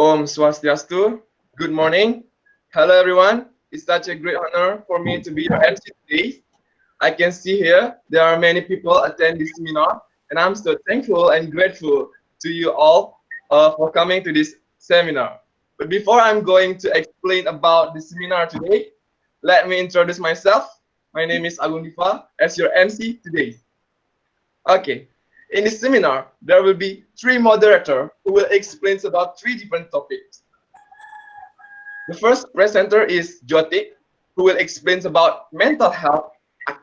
Om Swastiastu. Good morning. Hello, everyone. It's such a great honor for me to be your MC today. I can see here there are many people attend this seminar, and I'm so thankful and grateful to you all for coming to this seminar. But before I'm going to explain about the seminar today, let me introduce myself. My name is Agung Diva as your MC today. Okay. In this seminar, there will be three moderators who will explain about three different topics. The first presenter is Jyotik, who will explain about mental health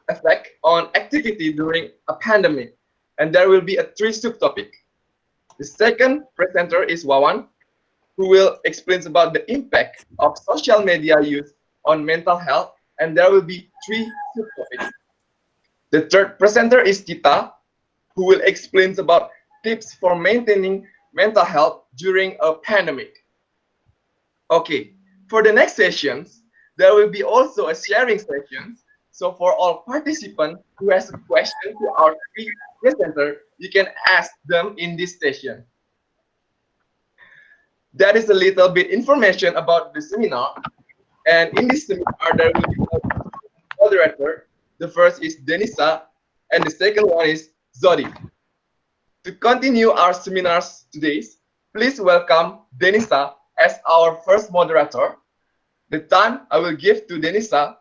effect on activity during a pandemic. And there will be a three subtopic. The second presenter is Wawan, who will explain about the impact of social media use on mental health. And there will be three subtopics. The third presenter is Tita, who will explain about tips for maintaining mental health during a pandemic. Okay, for the next sessions, there will be also a sharing session. So for all participants who has a question to our three presenters, you can ask them in this session. That is a little bit information about the seminar. And in this seminar, there will be a moderator. The first is Denisha, and the second one is Zody. To continue our seminars today, please welcome Denisha as our first moderator. The time I will give to Denisha.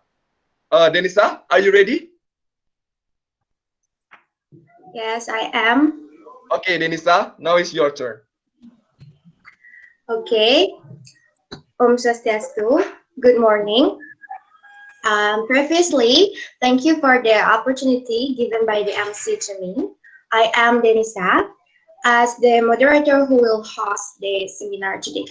Denisha, are you ready? Yes, I am. Okay, Denisha, now it's your turn. Okay. Om Swastiastu. Good morning. Previously, thank you for the opportunity given by the MC to me. I am Denisha, as the moderator who will host the seminar today.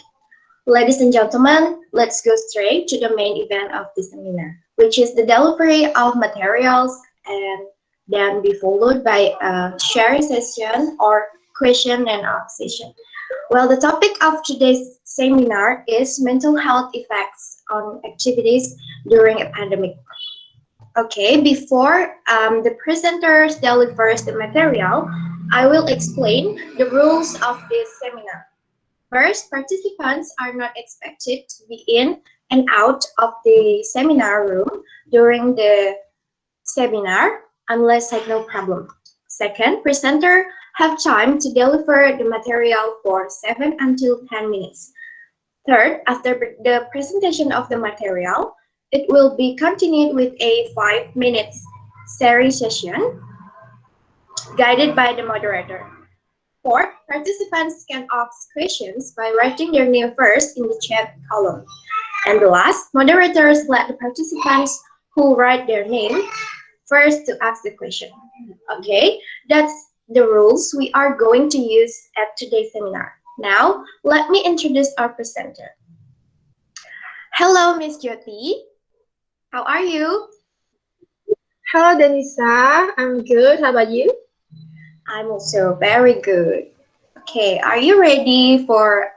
Ladies and gentlemen, let's go straight to the main event of the seminar, which is the delivery of materials, and then be followed by a sharing session or question and answer session. Well, the topic of today's seminar is mental health effects on activities during a pandemic. Okay, before the presenters delivers the material, I will explain the rules of this seminar. First, participants are not expected to be in and out of the seminar room during the seminar unless signal problem. Second, presenter have time to deliver the material for 7 until 10 minutes. Third, after the presentation of the material, it will be continued with a 5 minutes sharing session guided by the moderator. Fourth, participants can ask questions by writing their name first in the chat column. And the last, moderators let the participants who write their name first to ask the question. Okay, that's the rules we are going to use at today's seminar. Now, let me introduce our presenter. Hello, Miss Jyoti. How are you? Hello, Denisha. I'm good. How about you? I'm also very good. Okay, are you ready for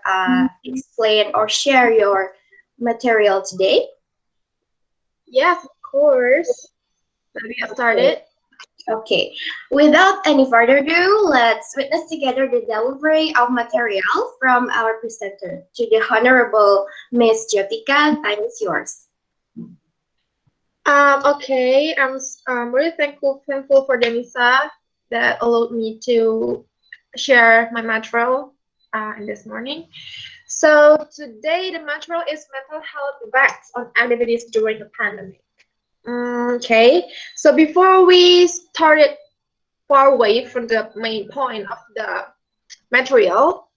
explain or share your material today? Yes, of course. Let me get started. Okay, without any further ado, let's witness together the delivery of material from our presenter. To the Honorable Miss Jyotika, time is yours. Okay, I'm really thankful for Denisha that allowed me to share my material in this morning. So today the material is mental health effects on activities during the pandemic. Okay, so before we started far away from the main point of the material,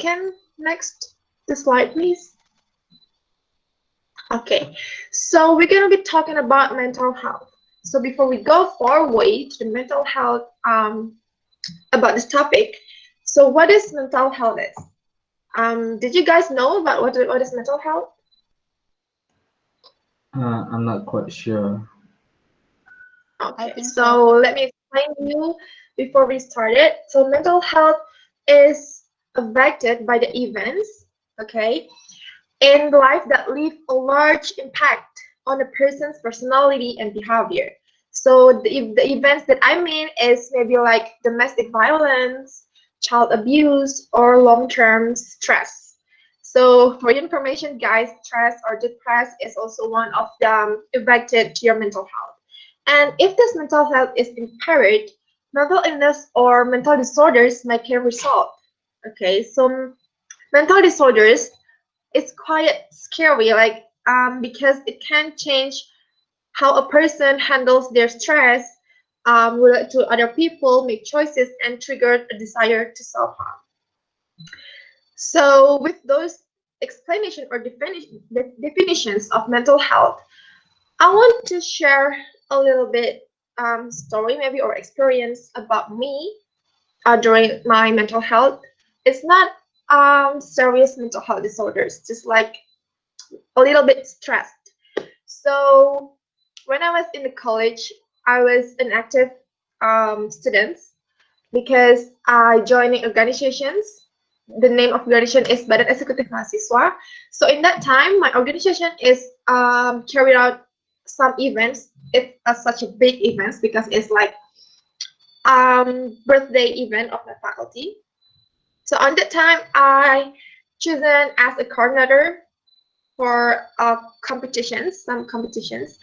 can next the slide please? Okay, so we're gonna be talking about mental health. So before we go far away to the mental health about this topic, so what is mental health is? Did you guys know about what is mental health? I'm not quite sure. Okay, so let me explain to you before we started. So mental health is affected by the events, okay, in life that leave a large impact on a person's personality and behavior. So the events that I mean is maybe like domestic violence, child abuse, or long-term stress. So for your information, guys, stress or depressed is also one of the affected to your mental health. And if this mental health is impaired, mental illness or mental disorders may can result. Okay, so mental disorders is quite scary, like because it can change how a person handles their stress, relate to other people, make choices, and trigger a desire to self-harm. So with those explanation or definitions of mental health, I want to share a little bit story maybe or experience about me during my mental health. It's not serious mental health disorders, just like a little bit stressed. So when I was in the college, I was an active student because I joined organizations. The name of organization is Badan Eksekutif Mahasiswa. So in that time, my organization is carried out some events. It's such a big events because it's like birthday event of my faculty. So on that time, I chosen as a coordinator for competitions, some competitions.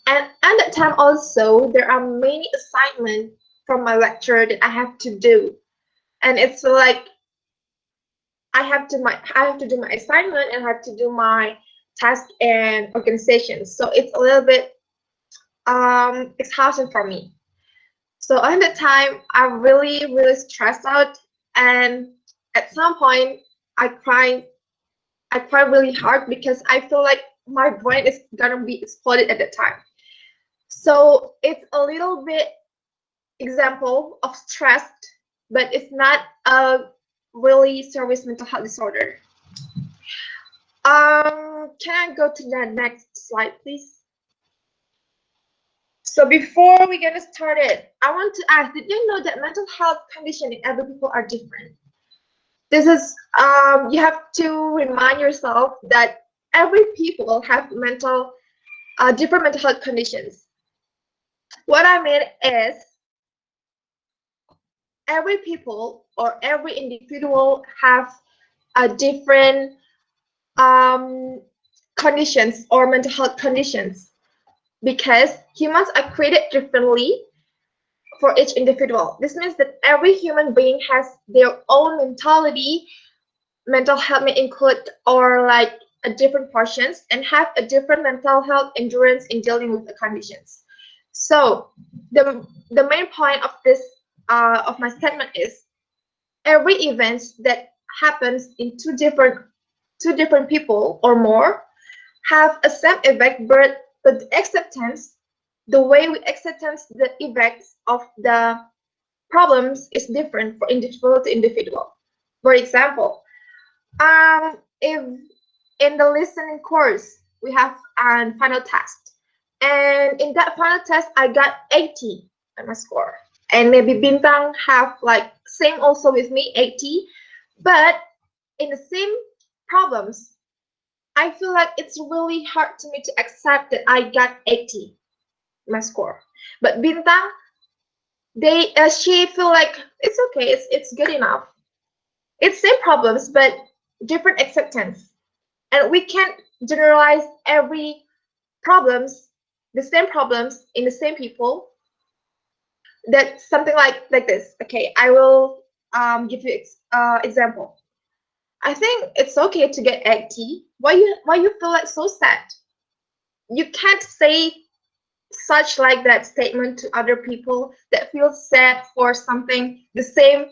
And at that time also, there are many assignments from my lecturer that I have to do. And it's like I have to do my assignment and I have to do my task and organization. So it's a little bit exhausting for me. So at the time, I really stressed out, and at some point, I cried. I cried really hard because I feel like my brain is gonna be exploded at that time. So it's a little bit example of stress, but it's not a really serious mental health disorder. Can I go to the next slide, please? So before we get started, I want to ask, did you know that mental health condition in every people are different? This is, you have to remind yourself that every people have different mental health conditions. What I mean is, every people or every individual have a different conditions or mental health conditions because humans are created differently for each individual. This means that every human being has their own mentality. Mental health may include or like a different portions and have a different mental health endurance in dealing with the conditions. So the main point of this of my statement is every event that happens in two different people or more have a same effect, but the acceptance, the way we acceptance the effects of the problems is different for individual to individual. For example, if in the listening course we have a final test, and in that final test I got 80 on my score, and maybe Bintang have like same also with me 80, but in the same problems, I feel like it's really hard to me to accept that I got 80 my score. But Bintang, she feel like it's okay, it's good enough. It's same problems but different acceptance, and we can't generalize every problems, the same problems in the same people. That something like this. Okay, I will give you example. I think it's okay to get 80. Why you feel like so sad? You can't say such like that statement to other people that feel sad for something the same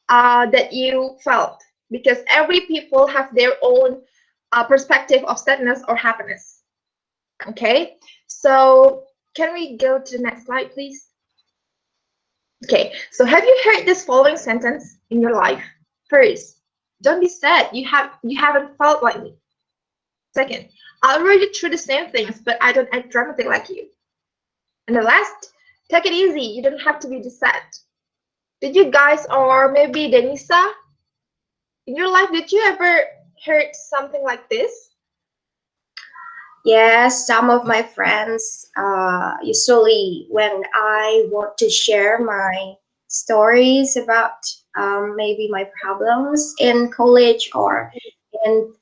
that you felt, because every people have their own perspective of sadness or happiness. Okay, so can we go to the next slide, please? Okay, so have you heard this following sentence in your life? First, don't be sad. You haven't felt like me. Second, I already through the same things, but I don't act dramatic like you. And the last, take it easy. You don't have to be this sad. Did you guys, or maybe Denisha, in your life, did you ever heard something like this? Yes, some of my friends, usually when I want to share my stories about maybe my problems in college or in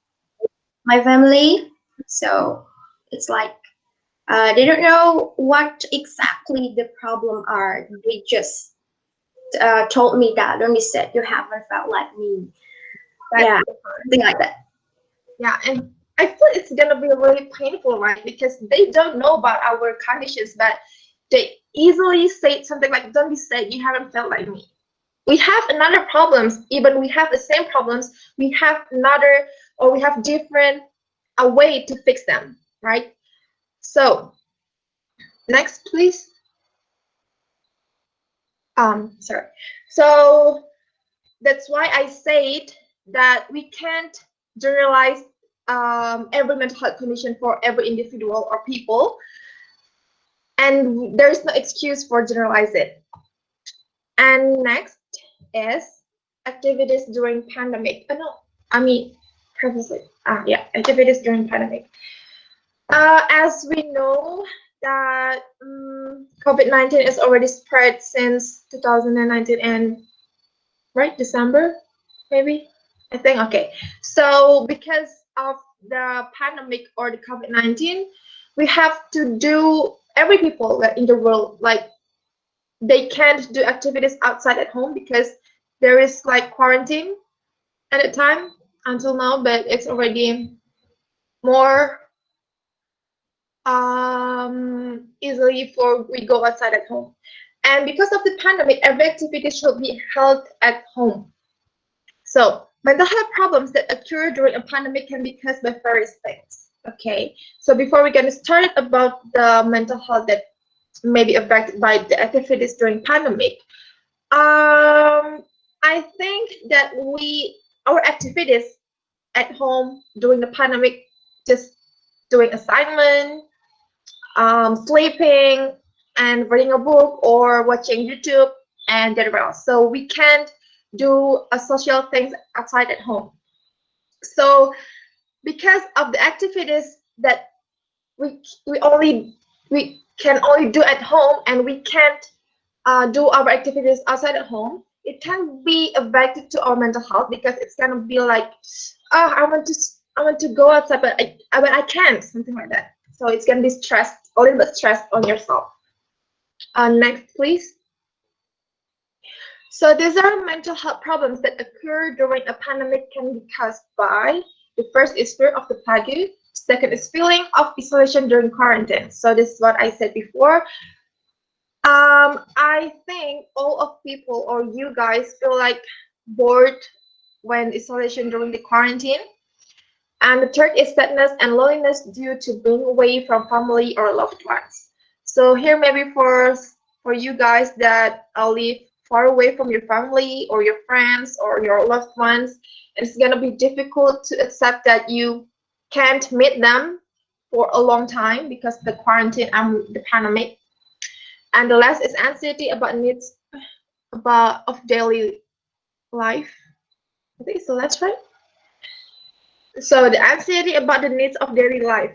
my family. So it's like they don't know what exactly the problem are. They just told me that don't be sad, you haven't felt like me. Yeah, something like that. Yeah, and I feel it's gonna be really painful, right? Because they don't know about our conditions, but they easily say something like, "Don't be sad, you haven't felt like me." We have another problems, even we have the same problems, we have another, or we have different a way to fix them, right? So next, please. Sorry. So that's why I said that we can't generalize every mental health condition for every individual or people, and there is no excuse for generalize it. And next is activities during pandemic. No, I mean previously. Yeah, activities during pandemic. As we know that COVID-19 is already spread since 2019 and right December, maybe I think. Okay, so because of the pandemic or the COVID-19, we have to do every people that in the world like they can't do activities outside at home because there is like quarantine at the time until now, but it's already more easily for we go outside at home. And because of the pandemic, every activity should be held at home. So mental health problems that occur during a pandemic can be caused by various things. Okay, so before we get started about the mental health that may be affected by the activities during pandemic, I think that our activities at home during the pandemic, just doing assignment, sleeping, and reading a book or watching YouTube and get around. So we can't do a social things outside at home. So because of the activities that we can only do at home and we can't do our activities outside at home, it can be affected to our mental health because it's gonna be like, oh, I want to go outside, but I can't, something like that. So it's gonna be stressed, a little bit stressed on yourself. Next, please. So these are mental health problems that occur during a pandemic can be caused by, the first is fear of the plague, second is feeling of isolation during quarantine. So this is what I said before. I think all of people or you guys feel like bored when isolation during the quarantine. And the third is sadness and loneliness due to being away from family or loved ones. So here maybe for you guys that live far away from your family or your friends or your loved ones, it's gonna be difficult to accept that you can't meet them for a long time because of the quarantine and the pandemic. And the last is anxiety about needs of daily life. I think it's the last, right? So the anxiety about the needs of daily life,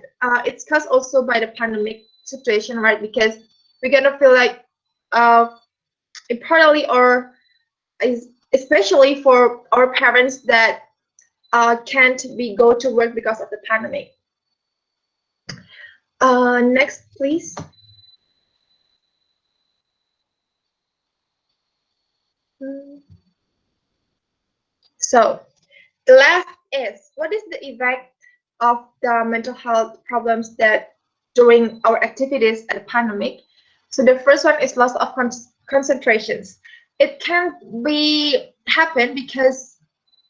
it's caused also by the pandemic situation, right? Because we're gonna feel like, importantly, or especially for our parents that can't go to work because of the pandemic. Next, please. So the last is, what is the effect of the mental health problems that during our activities at the pandemic? So the first one is loss of concentrations. It can be happen because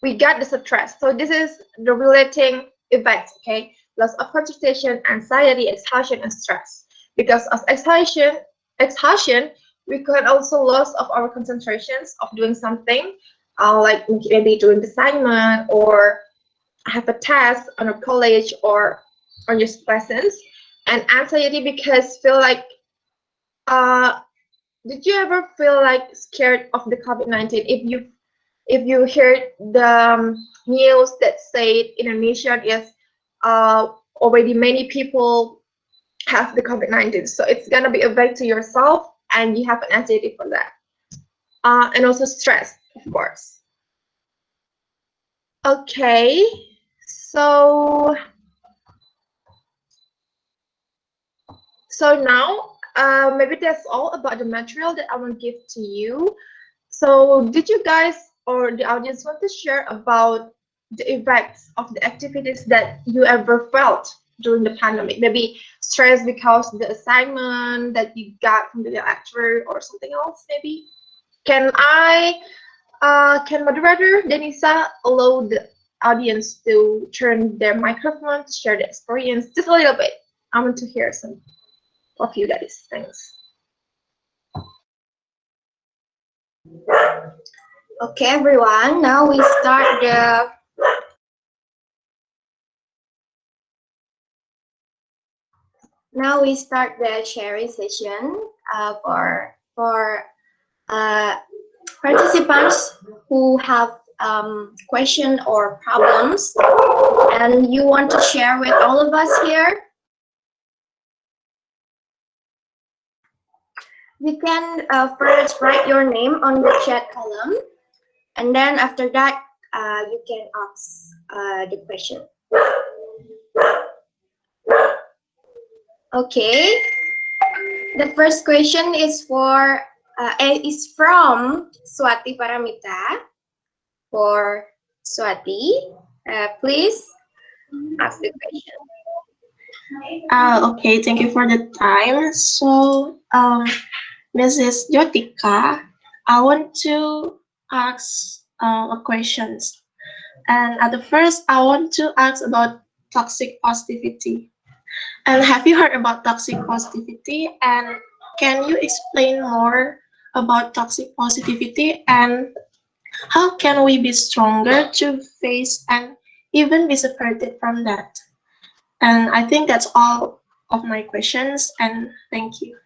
we got the stress. So this is the relating effects, okay? Loss of concentration, anxiety, exhaustion, and stress. Because of exhaustion, we can also lose of our concentrations of doing something, like maybe doing the assignment or have a test on a college or on your lessons. And anxiety because feel like, did you ever feel like scared of the COVID-19? If you heard the news that say Indonesia is already many people have the COVID-19, so it's gonna be affect to yourself and you have an anxiety for that, and also stress, of course. Okay, so So now, maybe that's all about the material that I want to give to you. So did you guys or the audience want to share about the effects of the activities that you ever felt during the pandemic? Maybe stress because the assignment that you got from the lecturer or something else, maybe? Can moderator Denisha allow the audience to turn their microphone to share the experience just a little bit? I want to hear some of you guys. Thanks. Okay, everyone. Now we start the sharing session for participants who have question or problems, and you want to share with all of us here. You can first write your name on the chat column, and then after that, you can ask the question. Okay. The first question is from Swati Paramita. For Swati, please ask the question. Okay, thank you for the time. So, Mrs. Jyotika, I want to ask a questions. And at the first, I want to ask about toxic positivity. And have you heard about toxic positivity? And can you explain more about toxic positivity and how can we be stronger to face and even be separated from that? And I think that's all of my questions, and thank you.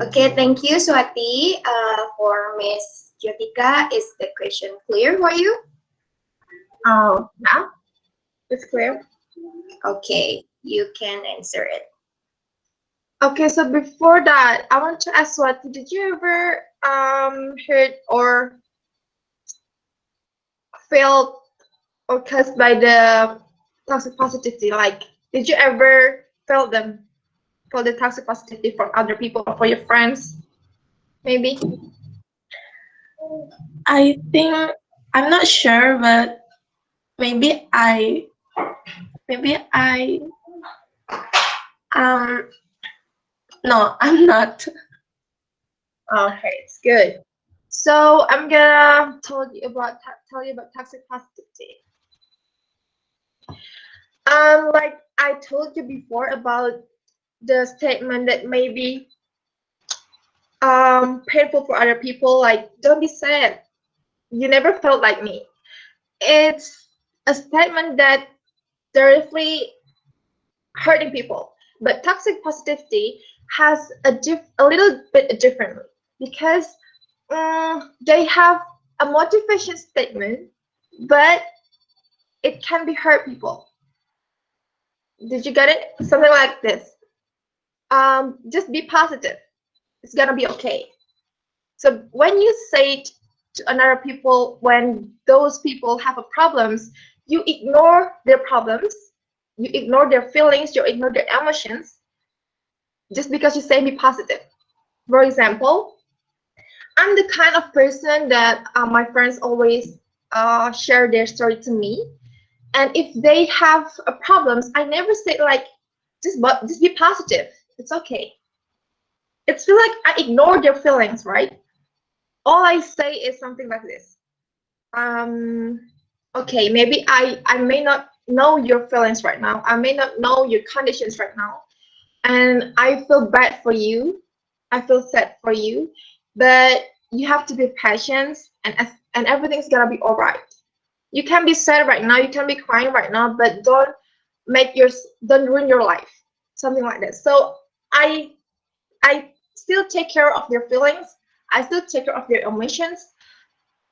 Okay, thank you, Swati. For Miss Jyotika, is the question clear for you? Now it's clear. Okay, you can answer it. Okay, so before that, I want to ask Swati, did you ever heard or felt or caused by the toxic positivity? Like, did you ever feel the toxic positivity from other people or for your friends? Maybe. I think I'm not sure, but maybe I no, I'm not. Okay, it's good. So I'm gonna tell you about toxic positivity. Like I told you before about the statement that may be painful for other people, like don't be sad, you never felt like me. It's a statement that directly hurting people, but toxic positivity has a little bit differently because they have a motivation statement, but it can be hurt people. Did you get it? Something like this. Just be positive, it's gonna be okay. So when you say it to another people, when those people have a problems, you ignore their problems, you ignore their feelings, you ignore their emotions, just because you say be positive. For example, I'm the kind of person that my friends always share their story to me, and if they have problems, I never say like just be positive, it's okay. It's feel like I ignore their feelings, right? All I say is something like this. Okay, maybe I may not know your feelings right now. I may not know your conditions right now. And I feel bad for you. I feel sad for you. But you have to be patient and everything's gonna be alright. You can be sad right now, you can be crying right now, but don't ruin your life. Something like that. So I still take care of their feelings. I still take care of their emotions,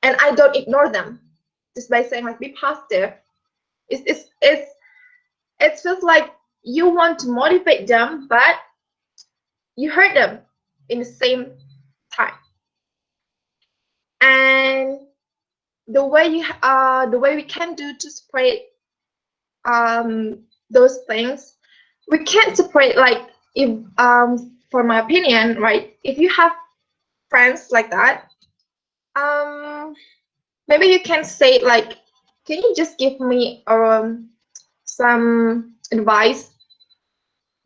and I don't ignore them just by saying like be positive. It feels like you want to motivate them, but you hurt them in the same time. And the way we can do to spread those things, we can't separate, like, if for my opinion, right, if you have friends like that, maybe you can say like, can you just give me some advice,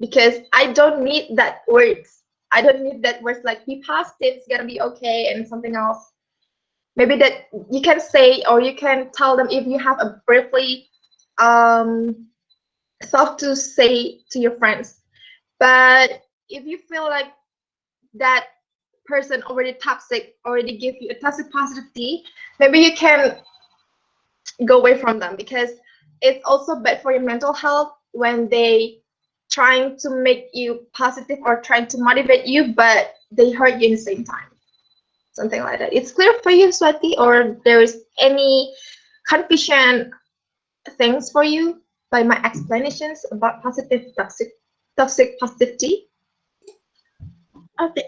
because I don't need that words. I don't need that words like be positive, it's gonna be okay, and something else. Maybe that you can say, or you can tell them if you have a briefly stuff to say to your friends. But if you feel like that person already toxic, already give you a toxic positivity, maybe you can go away from them, because it's also bad for your mental health when they trying to make you positive or trying to motivate you, but they hurt you in the same time. Something like that. It's clear for you, Swati, or there is any confusion things for you by my explanations about positive toxic positivity?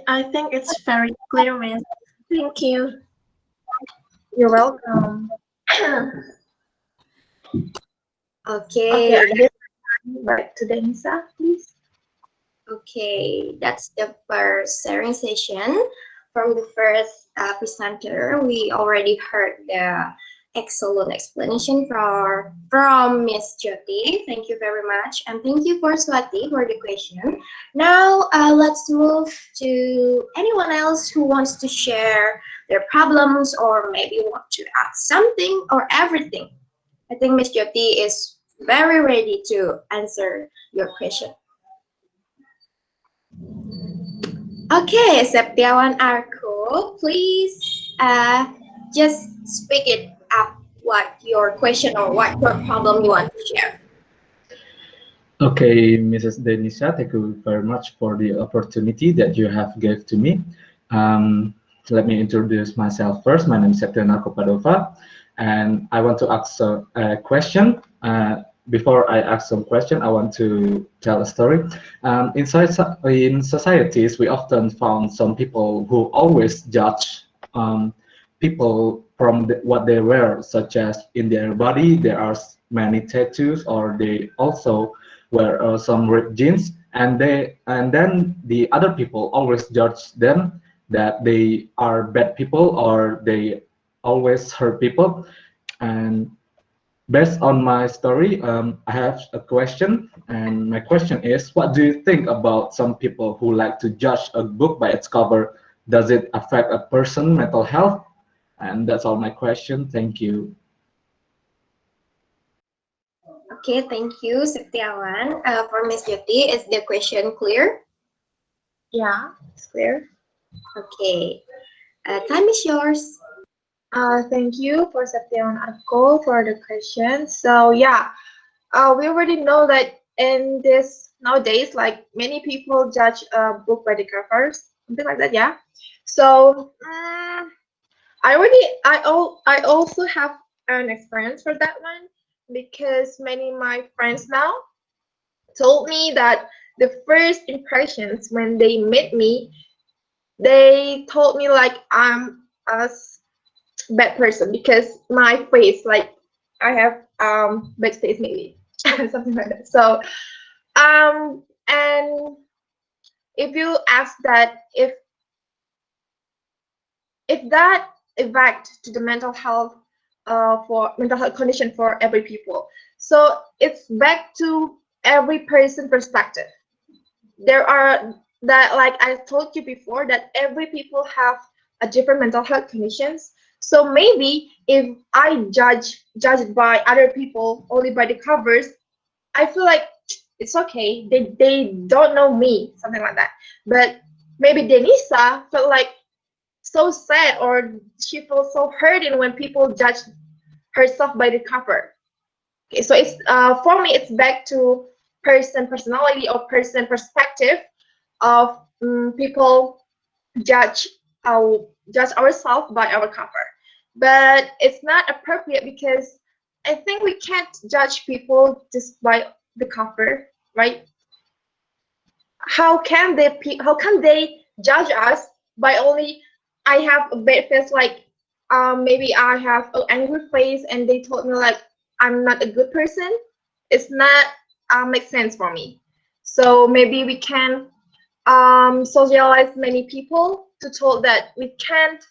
I think it's very clear, Miss. Thank you. You're welcome. Okay, Okay, back to Denisha, please. okay, that's the first sharing session from the first presenter. We already heard the excellent explanation from Miss Jyoti. Thank you very much, and thank you for Swati for the question. Now, let's move to anyone else who wants to share their problems or maybe want to add something or everything. I think Miss Jyoti is very ready to answer your question. Okay, Septiawan Arko, please just speak it up what your question or what your problem you want to share. Okay, Mrs. Denisha, thank you very much for the opportunity that you have gave to me. Let me introduce myself first. My name is Septiana Kopadova, and I want to ask a question. Before I ask some question, I want to tell a story. In societies, we often found some people who always judge people from what they wear, such as in their body there are many tattoos, or they also wear some ripped jeans, and then the other people always judge them that they are bad people or they always hurt people. And based on my story, I have a question, and my question is, what do you think about some people who like to judge a book by its cover? Does it affect a person's mental health? And that's all my question. Thank you. Okay, thank you, Septiawan. For Miss Jyoti, is the question clear? Yeah, it's clear. Okay, time is yours. Thank you for Septian Arko for the question. So yeah, we already know that in this nowadays, like many people judge a book by the covers, something like that. Yeah. So I also have an experience for that one, because many of my friends now told me that the first impressions when they met me, they told me like I'm a bad person because my face, like I have bad face maybe, something like that. So and if you ask that, if that affect to the mental health, for mental health condition for every people, so it's back to every person perspective. There are that, like I told you before, that every people have a different mental health conditions. So maybe if I judge by other people only by the covers, I feel like it's okay, they don't know me, something like that. But maybe Denisa felt like so sad, or she feels so hurting when people judge herself by the cover. Okay, so it's for me, it's back to person personality or person perspective of people judge judge ourselves by our cover. But it's not appropriate, because I think we can't judge people just by the cover, right? How can they judge us by only I have a bad face, like maybe I have an angry face and they told me like I'm not a good person? It's not make sense for me. So maybe we can socialize many people to told that we can't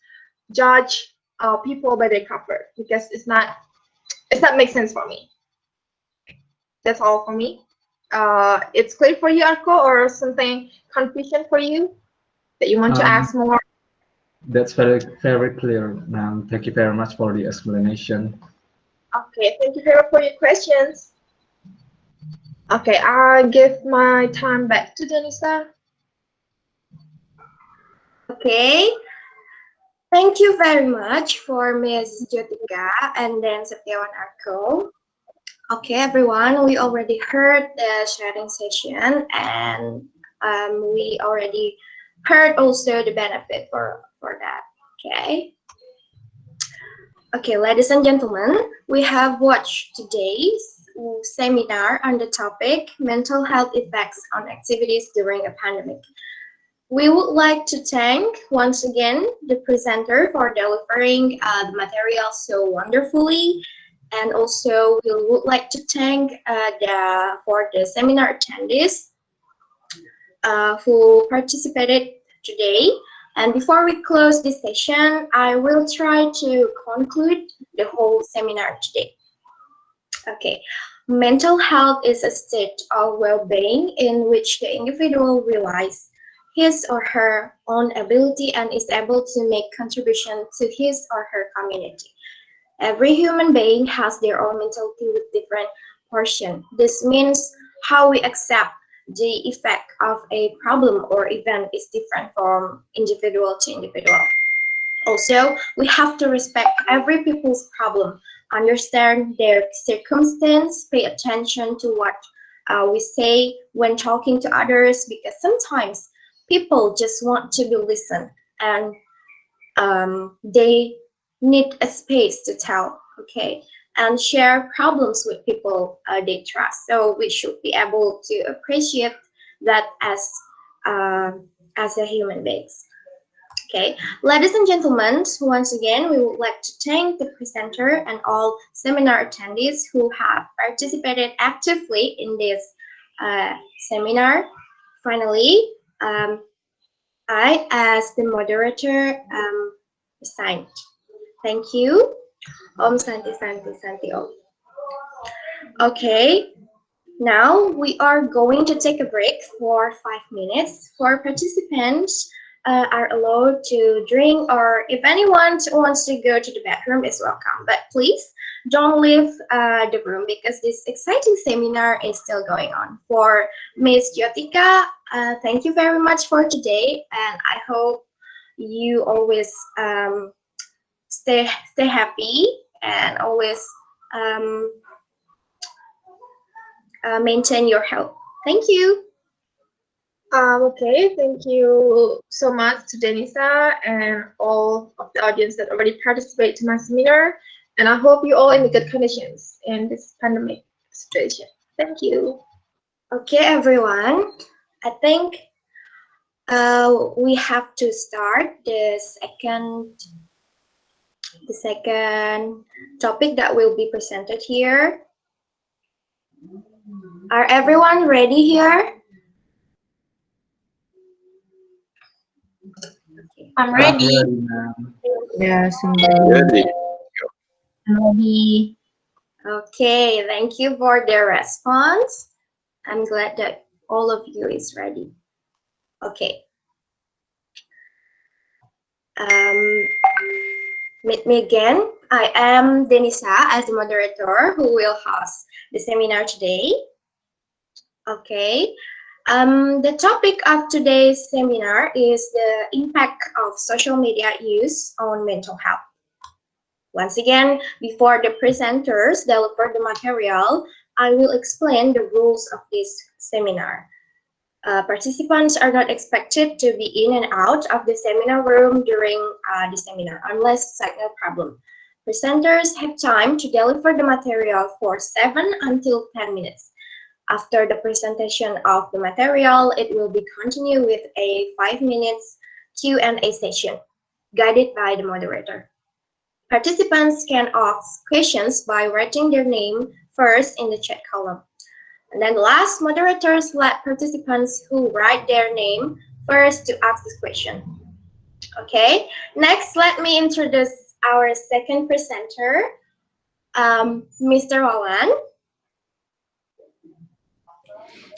judge people by their cover, because it's not make sense for me. That's all for me. It's clear for you, Arko, or something confusion for you that you want to ask more? That's very clear, ma'am. Thank you very much for the explanation. Okay, thank you very much for your questions. Okay, I'll give my time back to Denisha. Okay, thank you very much for Ms. Jyotika and then Setiawan Arko. Okay, everyone, we already heard the sharing session, and we already heard also the benefit for that. Okay. Okay, ladies and gentlemen, we have watched today's seminar on the topic mental health effects on activities during a pandemic. We would like to thank once again the presenter for delivering the material so wonderfully, and also we would like to thank for the seminar attendees who participated today. And before we close this session, I will try to conclude the whole seminar today. Okay, mental health is a state of well-being in which the individual realizes his or her own ability and is able to make contribution to his or her community. Every human being has their own mentality with different portion. This means how we accept the effect of a problem or event is different from individual to individual. Also, we have to respect every people's problem, understand their circumstance, pay attention to what we say when talking to others, because sometimes people just want to be listened, and they need a space to tell, okay, and share problems with people they trust. So we should be able to appreciate that as a human beings. Okay, ladies and gentlemen, once again, we would like to thank the presenter and all seminar attendees who have participated actively in this seminar. Finally, I, as the moderator, signed. Thank you. Om Santi Santi Santi Om. Okay, now we are going to take a break for 5 minutes. For participants are allowed to drink, or if anyone wants to go to the bathroom is welcome. But please don't leave the room because this exciting seminar is still going on. For Ms. Jyotika, thank you very much for today, and I hope you always stay happy and always maintain your health. Thank you. Okay, thank you so much to Denisha and all of the audience that already participated to my seminar. And I hope you all in the good conditions in this pandemic situation. Thank you. Okay, everyone. I think we have to start the second topic that will be presented here. Are everyone ready here? I'm ready. Yes, Ready. ready. Okay, thank you for the response. I'm glad that all of you is ready. Okay. Meet me again. I am Denisha as the moderator who will host the seminar today. Okay. The topic of today's seminar is the impact of social media use on mental health. Once again, before the presenters deliver the material, I will explain the rules of this seminar. Participants are not expected to be in and out of the seminar room during the seminar unless signal problem. Presenters have time to deliver the material for 7 until 10 minutes. After the presentation of the material, it will be continued with a 5 minutes Q&A session guided by the moderator. Participants can ask questions by writing their name first in the chat column. And then last, moderators let participants who write their name first to ask this question. Okay, next let me introduce our second presenter, Mr. Wawan.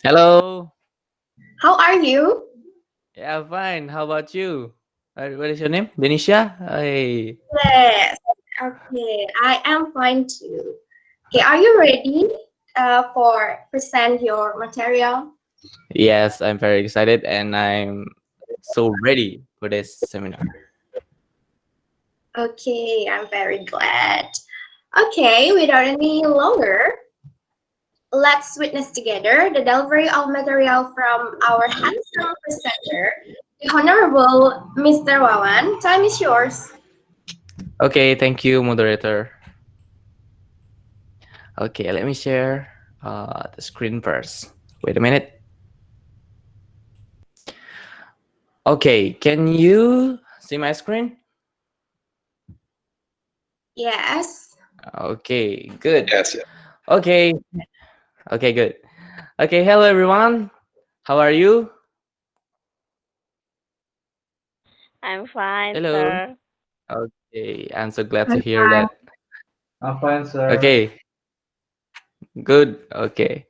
Hello. How are you? Yeah, fine. How about you? What is your name? Denisha? Hey. Yes. Okay, I am fine too. Okay, are you ready for present your material? Yes, I'm very excited and I'm so ready for this seminar. Okay, I'm very glad. Okay, without any longer, let's witness together the delivery of material from our handsome presenter, the Honorable Mr. Wawan. Time is yours. Okay, thank you, moderator. Okay, let me share the screen first. Wait a minute. Okay, can you see my screen? Yes. Okay, good. Yes, yes. Okay, okay, good. Okay, hello everyone. How are you? I'm fine, Hello. sir. Okay, I'm so glad to I'm hear fine. that. I'm fine, sir. Okay, good. Okay.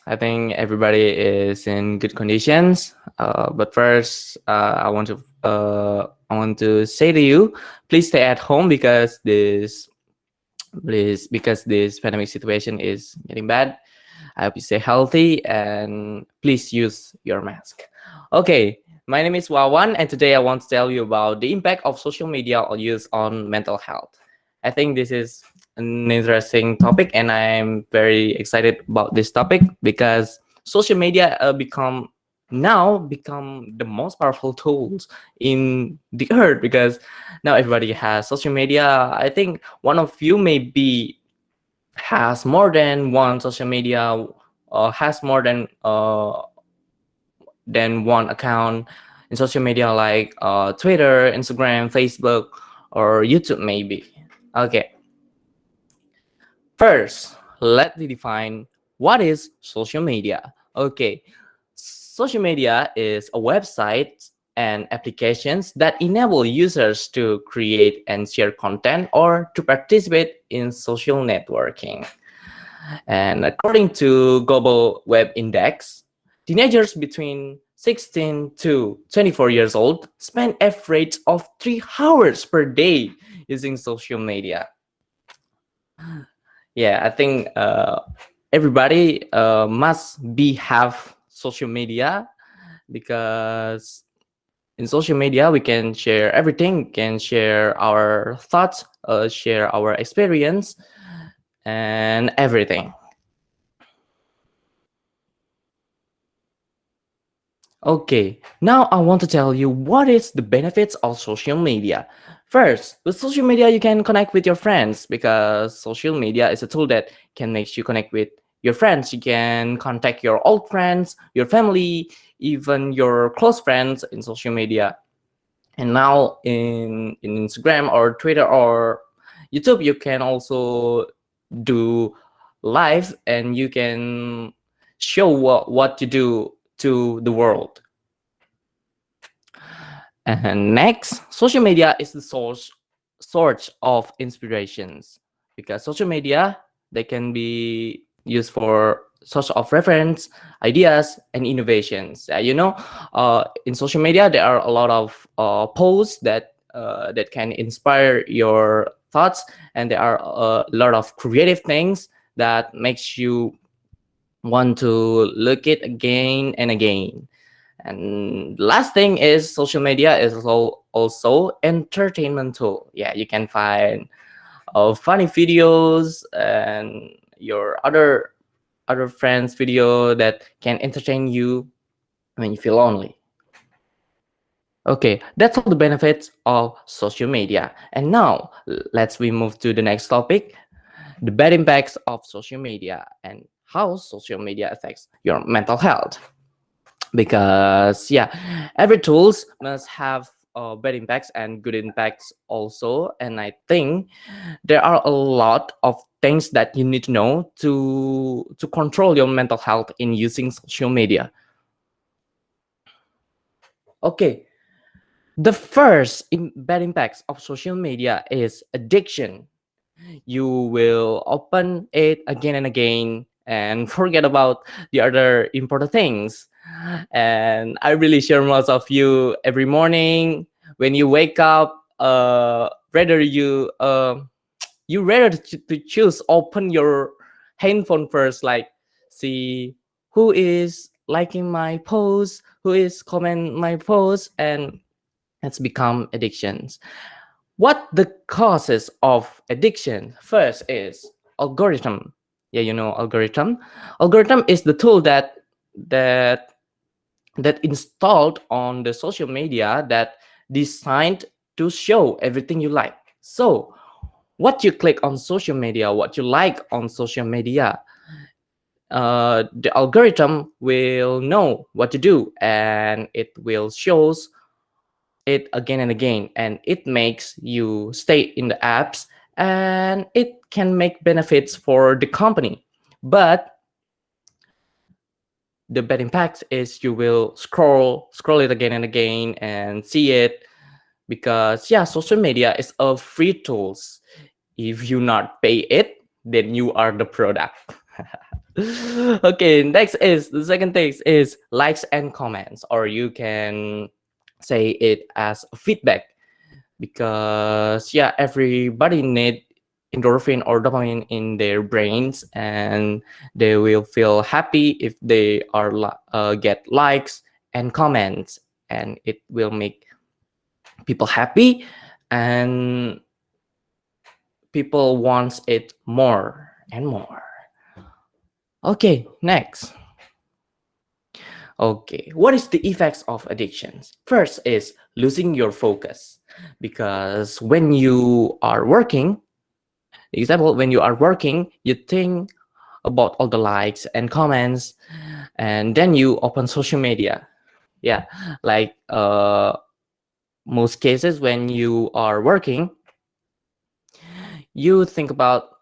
I think everybody is in good conditions. But first, I want to say to you, please stay at home because this pandemic situation is getting bad. I hope you stay healthy and please use your mask. Okay, my name is Wawan, and today I want to tell you about the impact of social media use on mental health. I think this is an interesting topic, and I'm very excited about this topic because social media become the most powerful tools in the earth because now everybody has social media. I think one of you maybe has more than one social media, has more than one account in social media like Twitter, Instagram, Facebook, or YouTube maybe. Okay, first let me define what is social media. Okay, social media is a website and applications that enable users to create and share content or to participate in social networking. And according to Global Web Index, teenagers between 16 to 24 years old spend average of 3 hours per day using social media. Yeah, I think everybody must be have social media because in social media we can share everything, can share our thoughts, share our experience, and everything. Okay, now I want to tell you what is the benefits of social media. First, with social media, you can connect with your friends because social media is a tool that can make you connect with your friends. You can contact your old friends, your family, even your close friends in social media. And now in Instagram or Twitter or YouTube, you can also do live and you can show what you do to the world. And next, social media is the source of inspirations because social media they can be used for source of reference, ideas, and innovations. In social media there are a lot of posts that can inspire your thoughts, and there are a lot of creative things that makes you want to look it again and again. And last thing is social media is also entertainment tool. Yeah, you can find funny videos and your other friends video that can entertain you when you feel lonely. Okay, that's all the benefits of social media. And now let's we move to the next topic, the bad impacts of social media and how social media affects your mental health. Because yeah, every tools must have bad impacts and good impacts also, and I think there are a lot of things that you need to know to control your mental health in using social media. Okay, the first bad impacts of social media is addiction. You will open it again and again and forget about the other important things. And I really share most of you every morning when you wake up, rather you rather to choose open your handphone first, like see who is liking my post, who is comment my post, and it's become addictions. What the causes of addiction? First is algorithm. Yeah, you know algorithm. Algorithm is the tool that that installed on the social media that designed to show everything you like. So what you click on social media, what you like on social media, the algorithm will know what to do, and it will shows it again and again, and it makes you stay in the apps, and it can make benefits for the company. But the bad impact is you will scroll it again and again and see it, because yeah, social media is a free tools. If you not pay it, then you are the product. Okay, next is the second thing is likes and comments, or you can say it as feedback, because yeah, everybody need endorphin or dopamine in their brains, and they will feel happy if they are get likes and comments, and it will make people happy, and people wants it more and more. Okay, next. Okay, what is the effects of addictions? First is losing your focus, because when you are working, example, when you are working, you think about all the likes and comments, and then you open social media. Yeah, like most cases when you are working, you think about,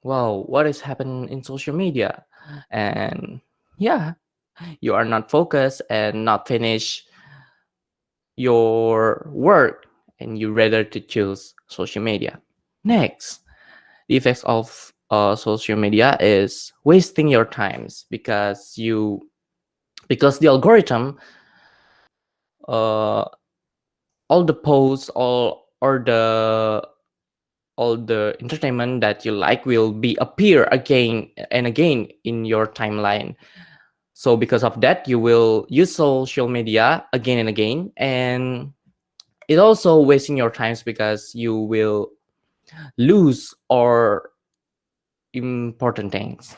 wow, what is happening in social media, and yeah, you are not focused and not finish your work, and you rather to choose social media. Next, the effects of social media is wasting your times, because the algorithm, uh, all the posts, all the entertainment that you like will be appear again and again in your timeline. So because of that, you will use social media again and again, and it also wasting your times, because you will lose or important things.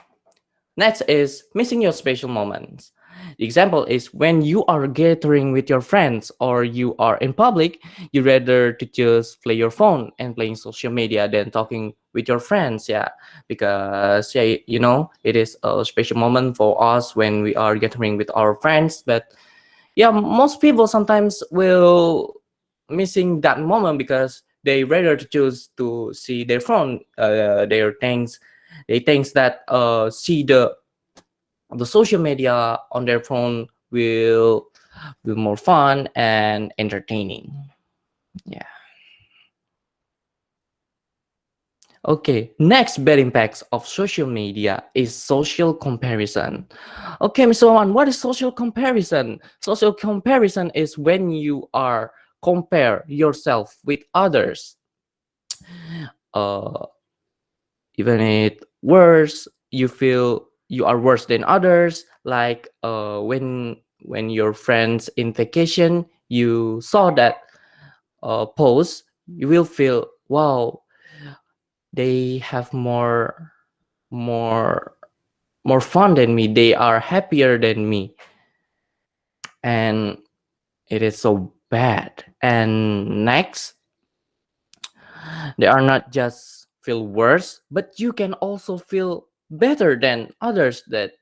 Next is missing your special moments. The example is when you are gathering with your friends or you are in public, you rather to just play your phone and playing social media than talking with your friends. Yeah, because yeah, you know, it is a special moment for us when we are gathering with our friends. But yeah, most people sometimes will missing that moment because they rather to choose to see their phone, their things. They think that see the social media on their phone will be more fun and entertaining. Yeah. Okay, next bad impacts of social media is social comparison. Okay, Mr. Wawan, what is social comparison? Social comparison is when you are compare yourself with others. Uh, Even it worse, you feel you are worse than others. Like when your friends in vacation, you saw that post, you will feel, wow, they have more more fun than me, they are happier than me, and it is so bad. And next, they are not just feel worse, but you can also feel better than others, that,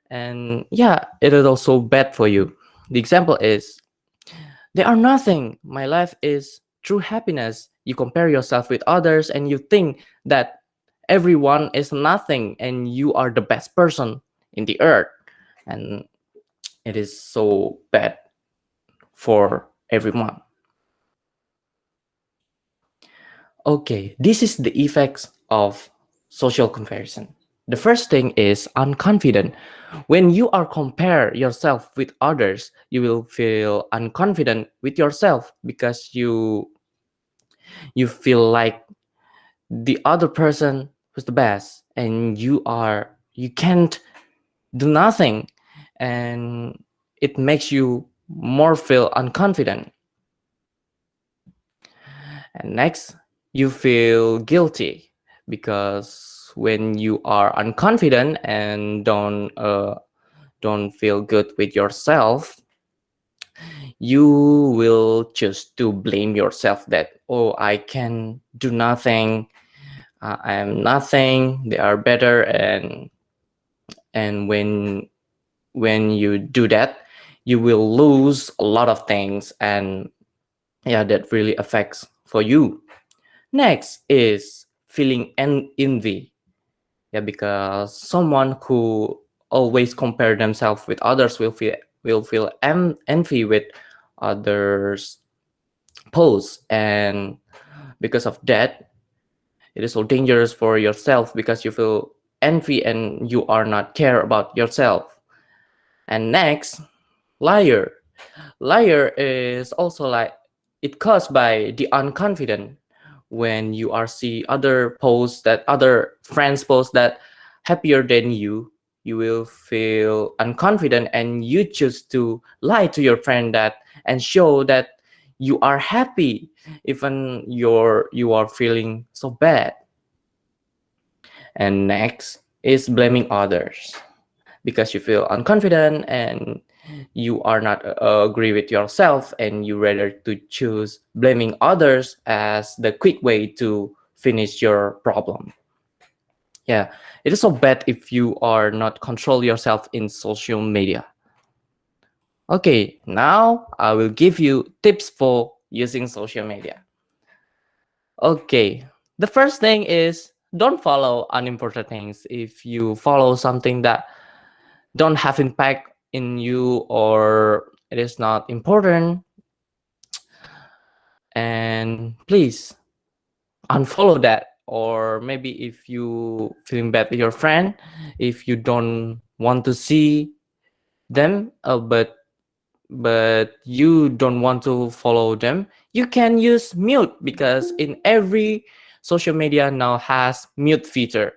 and yeah, it is also bad for you. The example is they are nothing. My life is true happiness. You compare yourself with others and you think that everyone is nothing and you are the best person in the earth. And it is so bad for everyone. Okay, this is the effects of social comparison. The first thing is unconfident. When you are compare yourself with others, you will feel unconfident with yourself because you feel like the other person was the best and you can't do nothing, and it makes you more feel unconfident. And next, you feel guilty because when you are unconfident and don't feel good with yourself, you will choose to blame yourself that, oh, I can do nothing, I am nothing, they are better. And when you do that, you will lose a lot of things, and yeah, that really affects for you. Next is feeling envy. Yeah, because someone who always compare themselves with others will feel envy with others posts, and because of that, it is so dangerous for yourself because you feel envy and you are not care about yourself. And next, liar. Liar is also like it caused by the unconfident. When you are see other posts that other friends post that happier than you will feel unconfident and you choose to lie to your friend that and show that you are happy even you are feeling so bad. And next is blaming others because you feel unconfident and you are not agree with yourself and you rather to choose blaming others as the quick way to finish your problem. Yeah, it is so bad if you are not control yourself in social media. Okay, now I will give you tips for using social media. Okay, the first thing is don't follow unimportant things. If you follow something that don't have impact in you or it is not important, and please unfollow that. Or maybe if you feeling bad with your friend, if you don't want to see them, but you don't want to follow them, you can use mute because in every social media now has mute feature.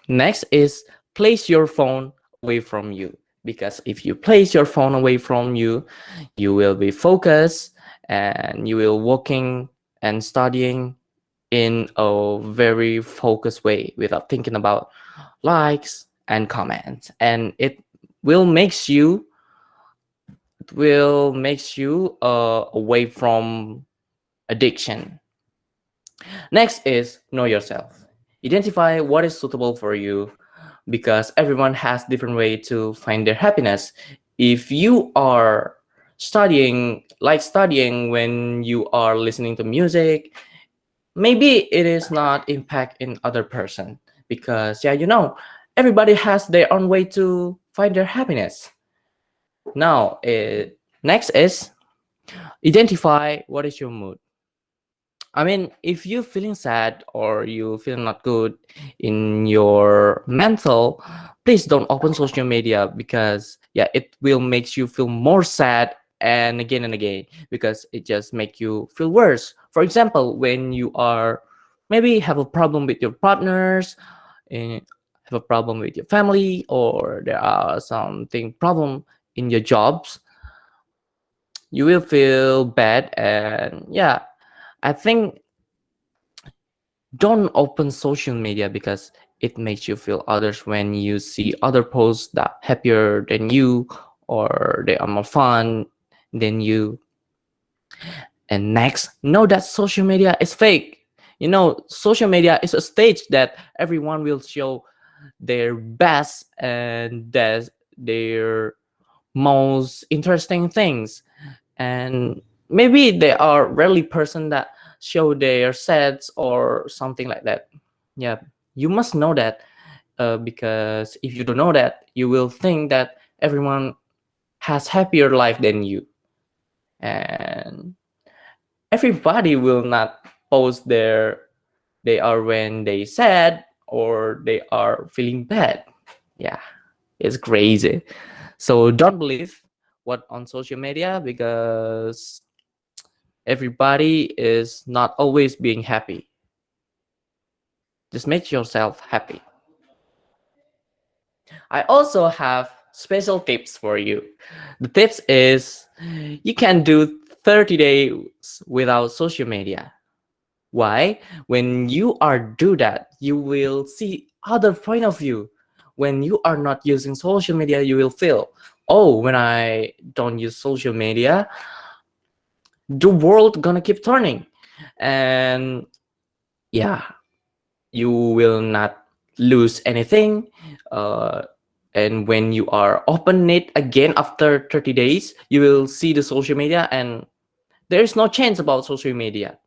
Next is place your phone away from you, because if you place your phone away from you, you will be focused and you will working and studying in a very focused way without thinking about likes and comments, and it will makes you away from addiction. Next is know yourself. Identify what is suitable for you because everyone has different way to find their happiness. If you are studying when you are listening to music, maybe it is not impact in other person because everybody has their own way to find their happiness. Now, next is identify what is your mood. I mean, if you feeling sad or you feel not good in your mental, please don't open social media because it will make you feel more sad and again because it just make you feel worse. For example, when you are maybe have a problem with your partners, have a problem with your family, or there are something problem in your jobs, you will feel bad. And I think don't open social media because it makes you feel others when you see other posts that happier than you or they are more fun than you. And next, know that social media is fake. Social media is a stage that everyone will show their best and their most interesting things, and maybe they are rarely person that show their sets or something like that. Yeah, you must know that, because if you don't know that, you will think that everyone has happier life than you, and everybody will not post their they are when they sad or they are feeling bad. Yeah, it's crazy. So don't believe what on social media, because everybody is not always being happy. Just make yourself happy. I also have special tips for you. The tips is you can do 30 days without social media. Why? When you are do that, you will see other point of view. When you are not using social media, you will feel, oh, when I don't use social media, the world gonna keep turning. And yeah, you will not lose anything. uh, and when you are open it again after 30 days, you will see the social media and there is no change about social media.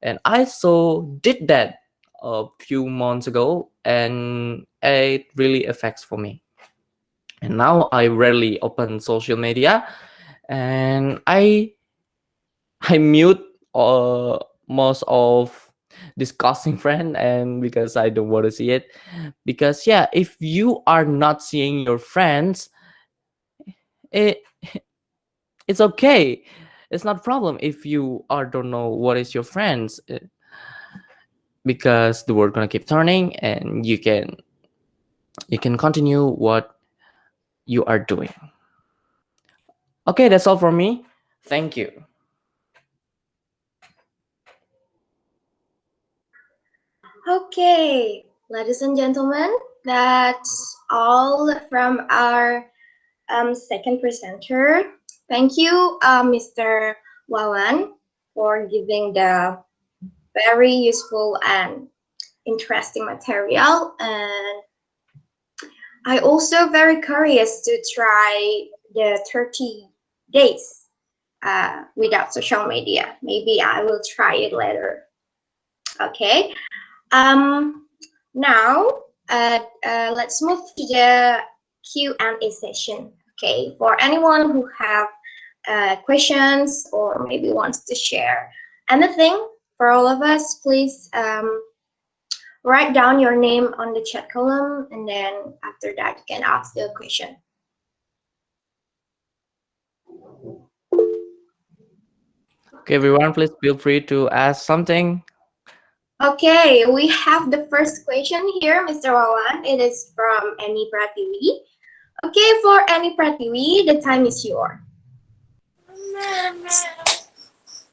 And I so did that a few months ago, and it really affects for me. And now I rarely open social media, and I mute most of discussing friend, and because I don't want to see it. Because yeah, if you are not seeing your friends, it it's okay. It's not problem if you are don't know what is your friends, because the world gonna keep turning, and you can continue what you are doing. Okay, that's all from me. Thank you. Okay, ladies and gentlemen, that's all from our second presenter. Thank you, Mr. Wawan, for giving the very useful and interesting material. And I also very curious to try the 30 days without social media. Maybe I will try it later. Okay. Um, Now, let's move to the Q&A session. Okay, for anyone who have questions or maybe wants to share anything for all of us, please write down your name on the chat column, and then after that, you can ask the question. Okay, everyone, please feel free to ask something. Okay, we have the first question here, Mr. Wawan. It is from Annie Pratiwi. Okay, for Annie Pratiwi, the time is yours.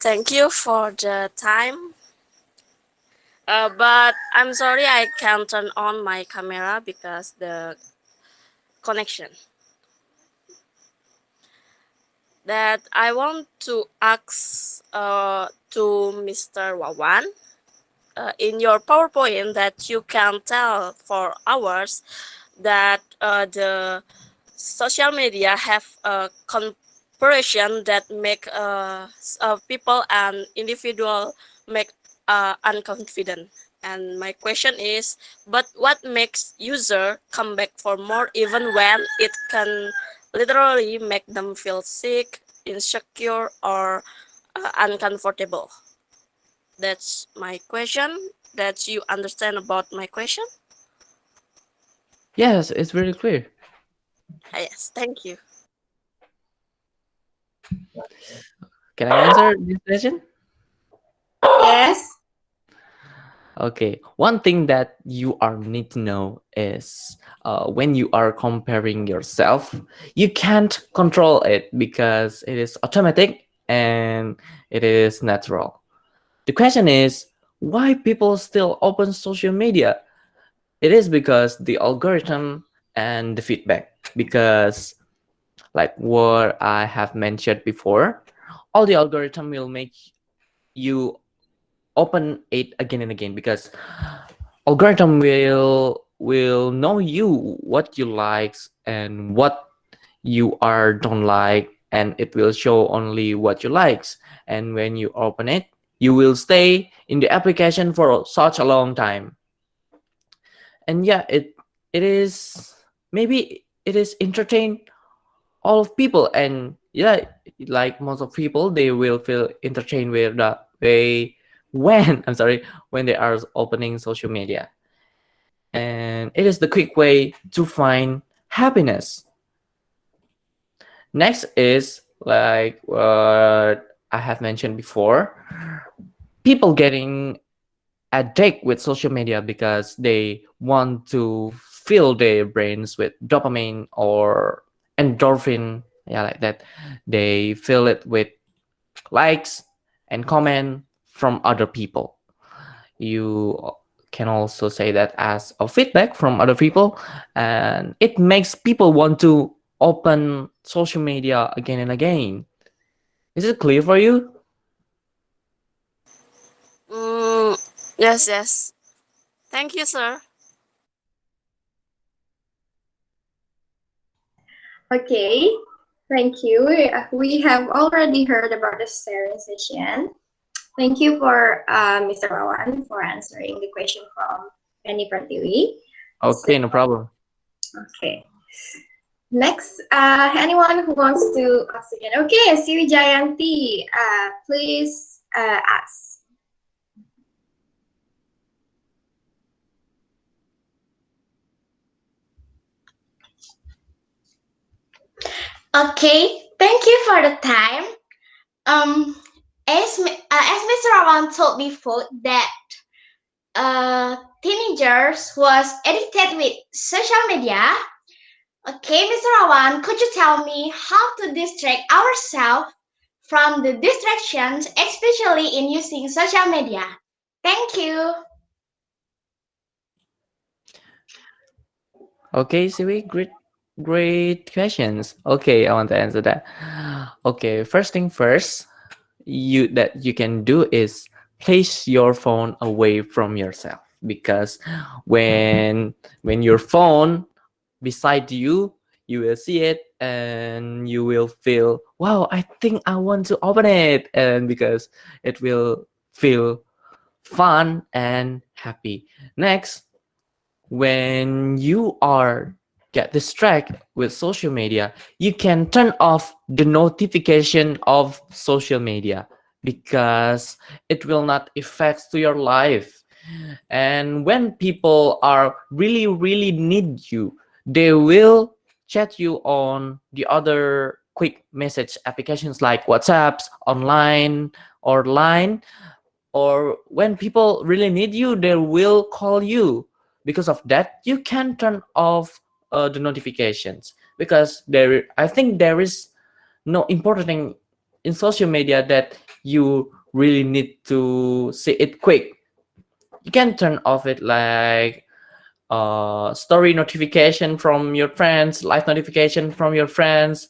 Thank you for the time. But I'm sorry I can't turn on my camera because the connection. That I want to ask to Mr. Wawan. In your PowerPoint that you can tell for hours that the social media have a comparison that make people and individual make unconfident. And my question is, but what makes user come back for more even when it can literally make them feel sick, insecure, or uncomfortable? That's my question. That you understand about my question? Yes, it's very clear. Yes, thank you. Can I answer this question? Yes. Okay, one thing that you are need to know is, when you are comparing yourself, you can't control it because it is automatic and it is natural. The question is, why people still open social media? It is because the algorithm and the feedback. Because, like what I have mentioned before, all the algorithm will make you open it again and again, because algorithm will know you what you likes and what you are don't like, and it will show only what you likes. And when you open it, you will stay in the application for such a long time. And yeah, it is, maybe it is entertain all of people. And yeah, like most of people, they will feel entertained with the way when I'm sorry, when they are opening social media. And it is the quick way to find happiness. Next is like what I have mentioned before, people getting addict with social media because they want to fill their brains with dopamine or endorphin, yeah, like that. They fill it with likes and comment from other people. You can also say that as a feedback from other people, and it makes people want to open social media again and again. Is it clear for you? Mm, yes, yes. Thank you, sir. Okay, thank you. We have already heard about the sharing session. Thank you for Mr. Wawan for answering the question from Penny Pratiwi. So, Okay, no problem. okay. Next, anyone who wants to ask again? Okay, Sri Jayanti, please ask. Okay, thank you for the time. Um, as Mr. Rawan told before that teenagers was addicted with social media. Okay, Mr. Rawan, could you tell me how to distract ourselves from the distractions, especially in using social media? Thank you. Okay, Siwi, great questions. Okay, I want to answer that. Okay, first thing first, you can do is place your phone away from yourself, because when your phone beside you, you will see it and you will feel, wow, I think I want to open it, and because it will feel fun and happy. Next, when you are get distracted with social media, you can turn off the notification of social media, because it will not affect to your life. And when people are really need you, they will chat you on the other quick message applications like WhatsApps, online, or Line. Or when people really need you, they will call you. Because of that, you can turn off the notifications, because I think there is no important thing in social media that you really need to see it quick. You can turn off it, like story notification from your friends, live notification from your friends,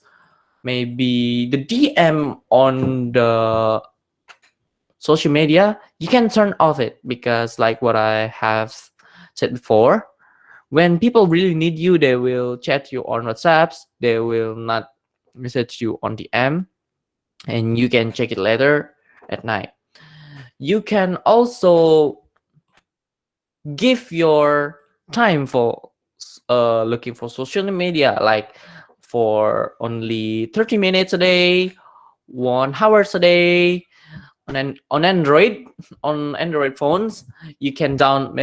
maybe the DM on the social media. You can turn off it, because like what I have said before, when people really need you, they will chat you on WhatsApps, they will not message you on DM, and you can check it later at night. You can also give your time for looking for social media, like for only 30 minutes a day, 1 hours a day. On Android phones, you can download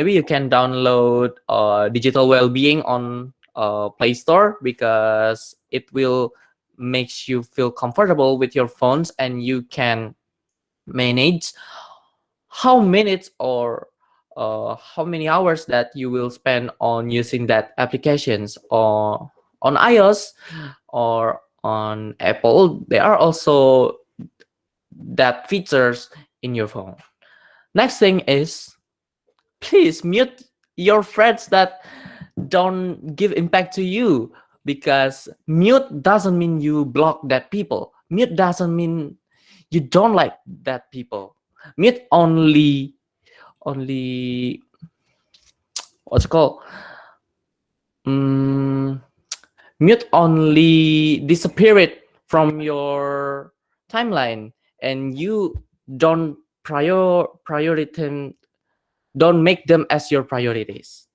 digital well-being on Play Store, because it will makes you feel comfortable with your phones, and you can manage how minutes or how many hours that you will spend on using that applications. Or on iOS or on Apple, there are also that features in your phone. Next thing is, please mute your friends that don't give impact to you, because mute doesn't mean you block that people. Mute doesn't mean you don't like that people. Mute only what's it called? Mm, mute only disappear it from your timeline, and you don't priority don't make them as your priorities,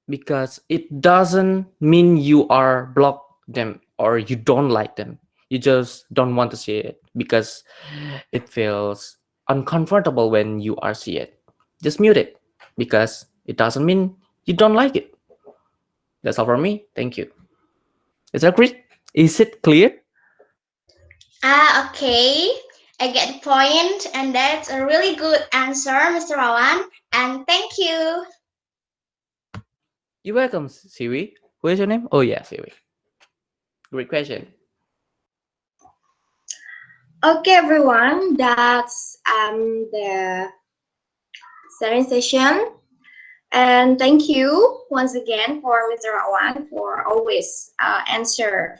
because it doesn't mean you are block them or you don't like them. You just don't want to see it because it feels uncomfortable when you are see it. Just mute it, because it doesn't mean you don't like it. That's all from me. Thank you. Is it clear? Okay. I get the point, and that's a really good answer, Mr. Wawan. And thank you. You're welcome, Siwi. What is your name? Oh yeah, Siwi. Great question. Okay, everyone. That's the second session. And thank you once again for Mr. Wawan for always answer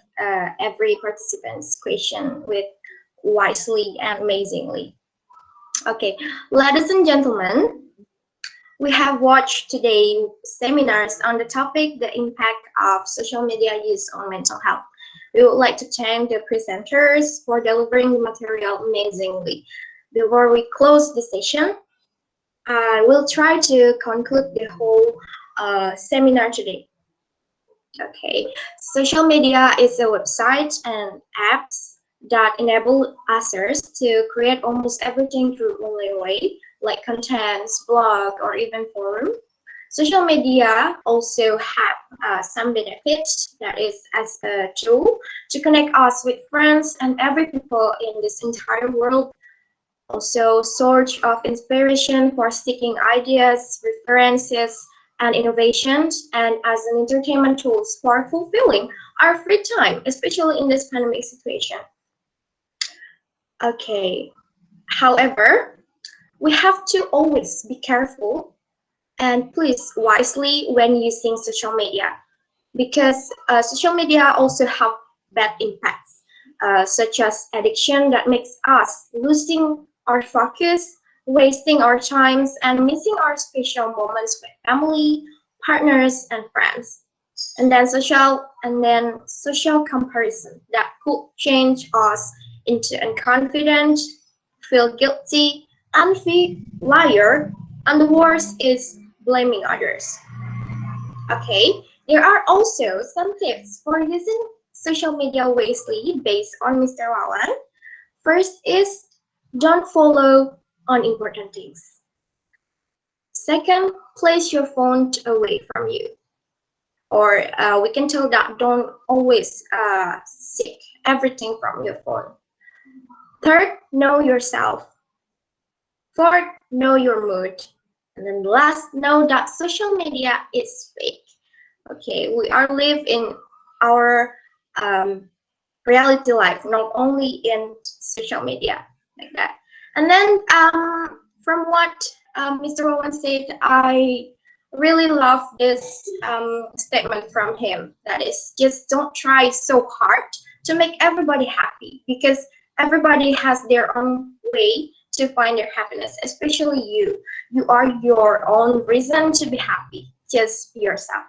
every participant's question with wisely and amazingly. Okay, ladies and gentlemen, we have watched today seminars on the topic, the impact of social media use on mental health. We would like to thank the presenters for delivering the material amazingly. Before we close the session, I will try to conclude the whole seminar today. Okay, social media is a website and apps that enable users to create almost everything through online way, like contents, blog, or even forum. Social media also have some benefits, that is as a tool to connect us with friends and every people in this entire world. Also, source of inspiration for seeking ideas, references, and innovations, and as an entertainment tools for fulfilling our free time, especially in this pandemic situation. Okay, however, we have to always be careful and please wisely when using social media, because social media also have bad impacts, such as addiction that makes us losing our focus, wasting our times, and missing our special moments with family, partners, and friends. And then social comparison that could change us into unconfident, feel guilty, envy, liar, and the worst is blaming others. Okay, there are also some tips for using social media wisely based on Mr. Wawan. First is don't follow unimportant things. Second, place your phone away from you. Or we can tell that don't always seek everything from your phone. Third, know yourself. Fourth, know your mood. And then last, know that social media is fake. Okay, we are live in our reality life, not only in social media, like that. And then from what Mr. Rowan said, I really love this statement from him. That is, just don't try so hard to make everybody happy, because everybody has their own way to find their happiness, especially you. You are your own reason to be happy. Just be yourself.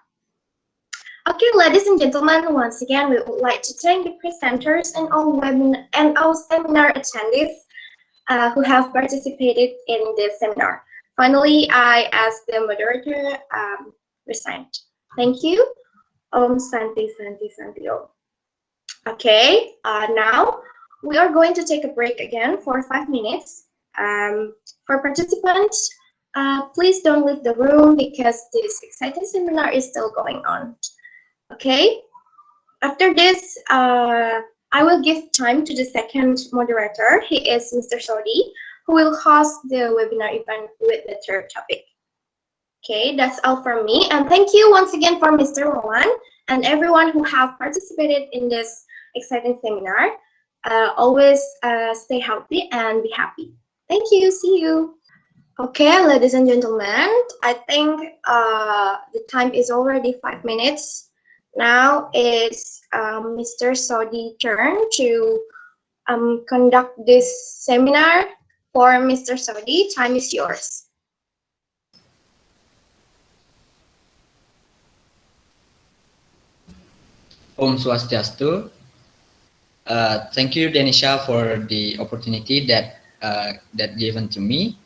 Okay, ladies and gentlemen, once again, we would like to thank the presenters and all seminar attendees who have participated in this seminar. Finally, I, as the moderator, resign. Thank you. Om Santi Santi Santi Om. Okay, now we are going to take a break again for 5 minutes. For participants, please don't leave the room because this exciting seminar is still going on. Okay, after this, I will give time to the second moderator. He is Mr. Zody, who will host the webinar event with the third topic. Okay, that's all from me. And thank you once again for Mr. Wawan and everyone who have participated in this exciting seminar. Always stay healthy and be happy. Thank you. See you. Okay, ladies and gentlemen, I think the time is already 5 minutes. Now it's Mr. Zody's turn to conduct this seminar. For Mr. Zody, time is yours. Om Swastiastu. Thank you, Denisha, for the opportunity that given to me.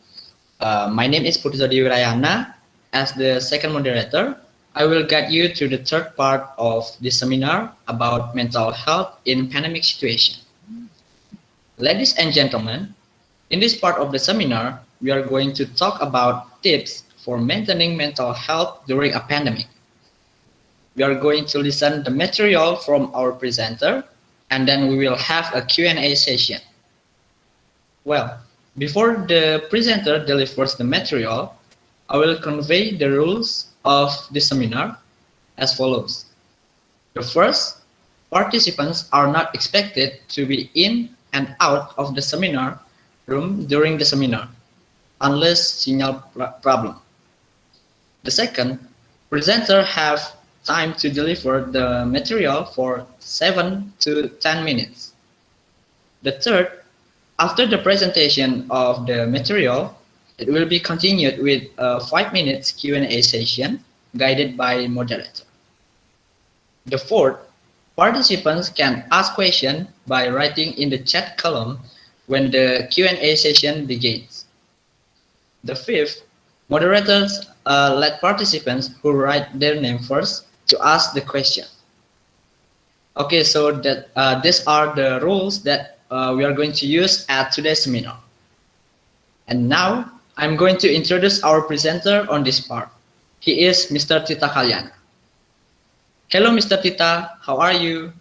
My name is Putu Zody Wirayana. As the second moderator, I will guide you through the third part of this seminar about mental health in pandemic situation. Ladies and gentlemen, in this part of the seminar, we are going to talk about tips for maintaining mental health during a pandemic. We are going to listen the material from our presenter, and then we will have a Q&A session. Well, before the presenter delivers the material, I will convey the rules of the seminar as follows. The first, participants are not expected to be in and out of the seminar room during the seminar, unless signal problem. The second, presenter have time to deliver the material for 7 to 10 minutes. The third, after the presentation of the material, it will be continued with a 5 minutes Q&A session guided by moderator. The fourth, participants can ask questions by writing in the chat column when the Q&A session begins. The fifth, moderators let participants who write their name first to ask the question. Okay, so that these are the rules that we are going to use at today's seminar. And now I'm going to introduce our presenter on this part. He is Mr. Titha Kalyana. Hello, Mr. Titha. How are you?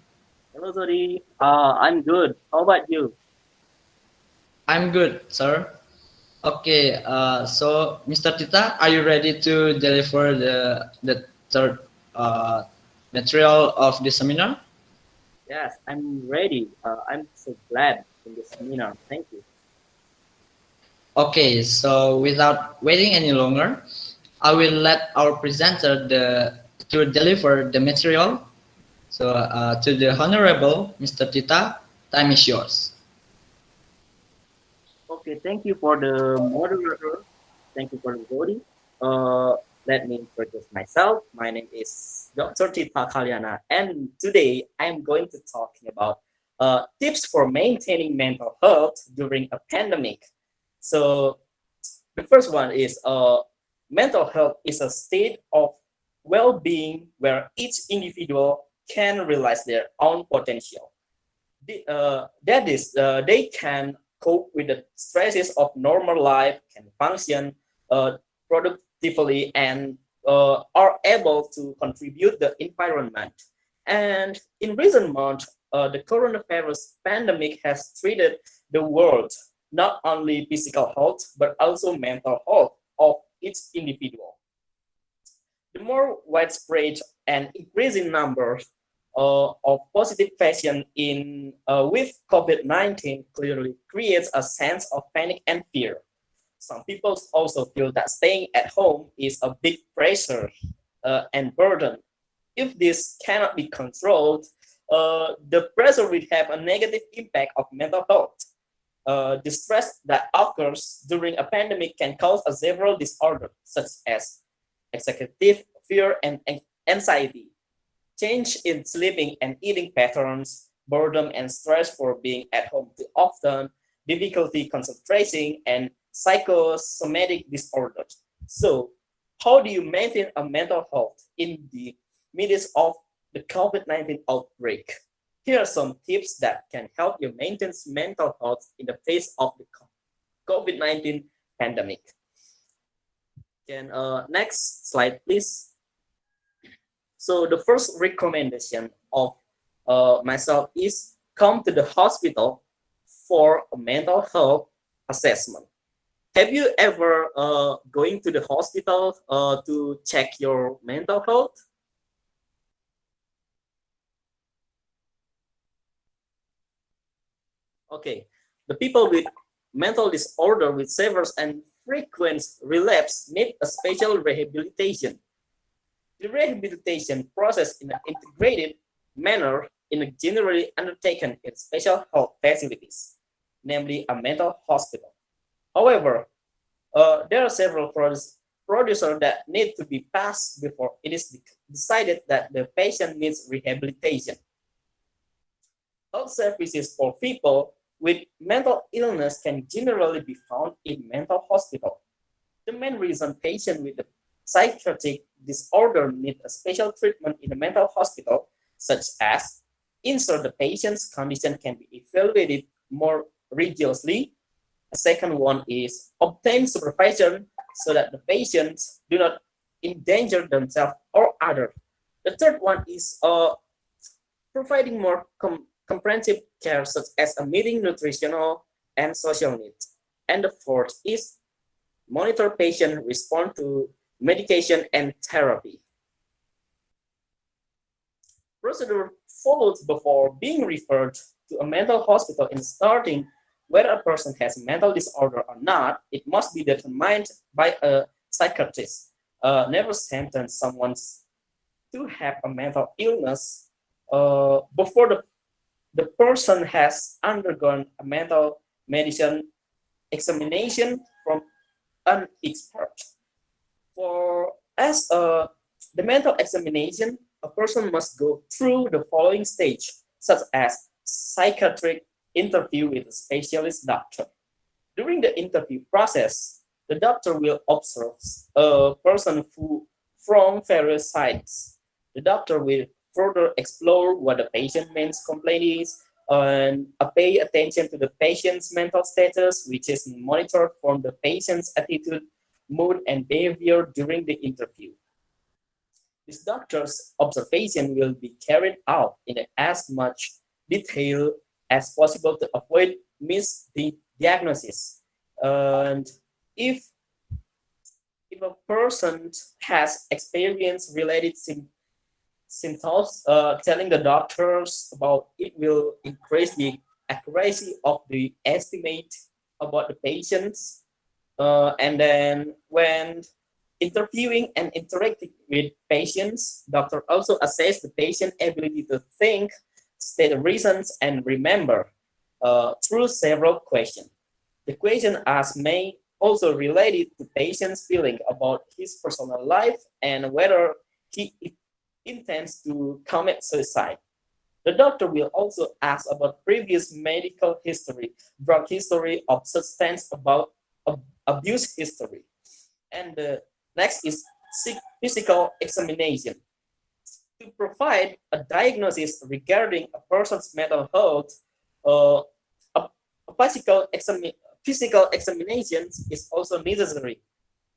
Hello, Zody. I'm good. How about you? I'm good, sir. Okay, so Mr. Titha, are you ready to deliver the third material of the seminar? Yes, I'm ready. I'm so glad in this seminar. Thank you. Okay, so without waiting any longer, I will let our presenter to deliver the material. So to the Honorable Mr. Titha, time is yours. Okay, thank you for the moderator. Thank you for the Zody. Let me introduce myself. My name is Dr. Titha Kalyana, and today I'm going to talking about tips for maintaining mental health during a pandemic. So the first one is mental health is a state of well-being where each individual can realize their own potential. That is, they can cope with the stresses of normal life, can function productively, and are able to contribute the environment. And in recent months, the coronavirus pandemic has treated the world not only physical health but also mental health of each individual. The more widespread and increasing numbers of positive patients in with COVID-19 clearly creates a sense of panic and fear. Some people also feel that staying at home is a big pressure and burden. If this cannot be controlled, the pressure will have a negative impact of mental health. The stress that occurs during a pandemic can cause several disorders such as executive fear and anxiety, change in sleeping and eating patterns, boredom and stress for being at home too often, difficulty concentrating, and psychosomatic disorders. So, how do you maintain a mental health in the midst of the COVID-19 outbreak? Here are some tips that can help you maintain mental health in the face of the COVID-19 pandemic. Can next slide, please. So the first recommendation of myself is come to the hospital for a mental health assessment. Have you ever going to the hospital to check your mental health? Okay, the people with mental disorder with severe and frequent relapse need a special rehabilitation. The rehabilitation process in an integrated manner is generally undertaken in special health facilities, namely a mental hospital. However, there are several procedure that need to be passed before it is decided that the patient needs rehabilitation. Health services for people with mental illness can generally be found in mental hospital. The main reason patients with a psychiatric disorder need a special treatment in a mental hospital, such as ensure the patient's condition can be evaluated more rigorously. A second one is obtain supervision so that the patients do not endanger themselves or others. The third one is providing more comprehensive care, such as a meeting nutritional and social needs. And the fourth is monitor patient response to medication and therapy. Procedure followed before being referred to a mental hospital in starting whether a person has a mental disorder or not, it must be determined by a psychiatrist. Never sentence someone to have a mental illness before the person has undergone a mental medicine examination from an expert. For as the mental examination, a person must go through the following stage, such as psychiatric interview with a specialist doctor. During the interview process, the doctor will observe a person from various sides. The doctor will further explore what the patient's main complaint is and pay attention to the patient's mental status, which is monitored from the patient's attitude, mood, and behavior during the interview. This doctor's observation will be carried out in as much detail as possible to avoid misdiagnosis. And if a person has experienced related symptoms, telling the doctors about it will increase the accuracy of the estimate about the patients. And then when interviewing and interacting with patients, doctor also assess the patient ability to think, state reasons, and remember through several questions. The question asked may also related to patient's feeling about his personal life and whether he intends to commit suicide. The doctor will also ask about previous medical history, drug history, of substance abuse history. And the next is physical examination. To provide a diagnosis regarding a person's mental health, a physical examination is also necessary.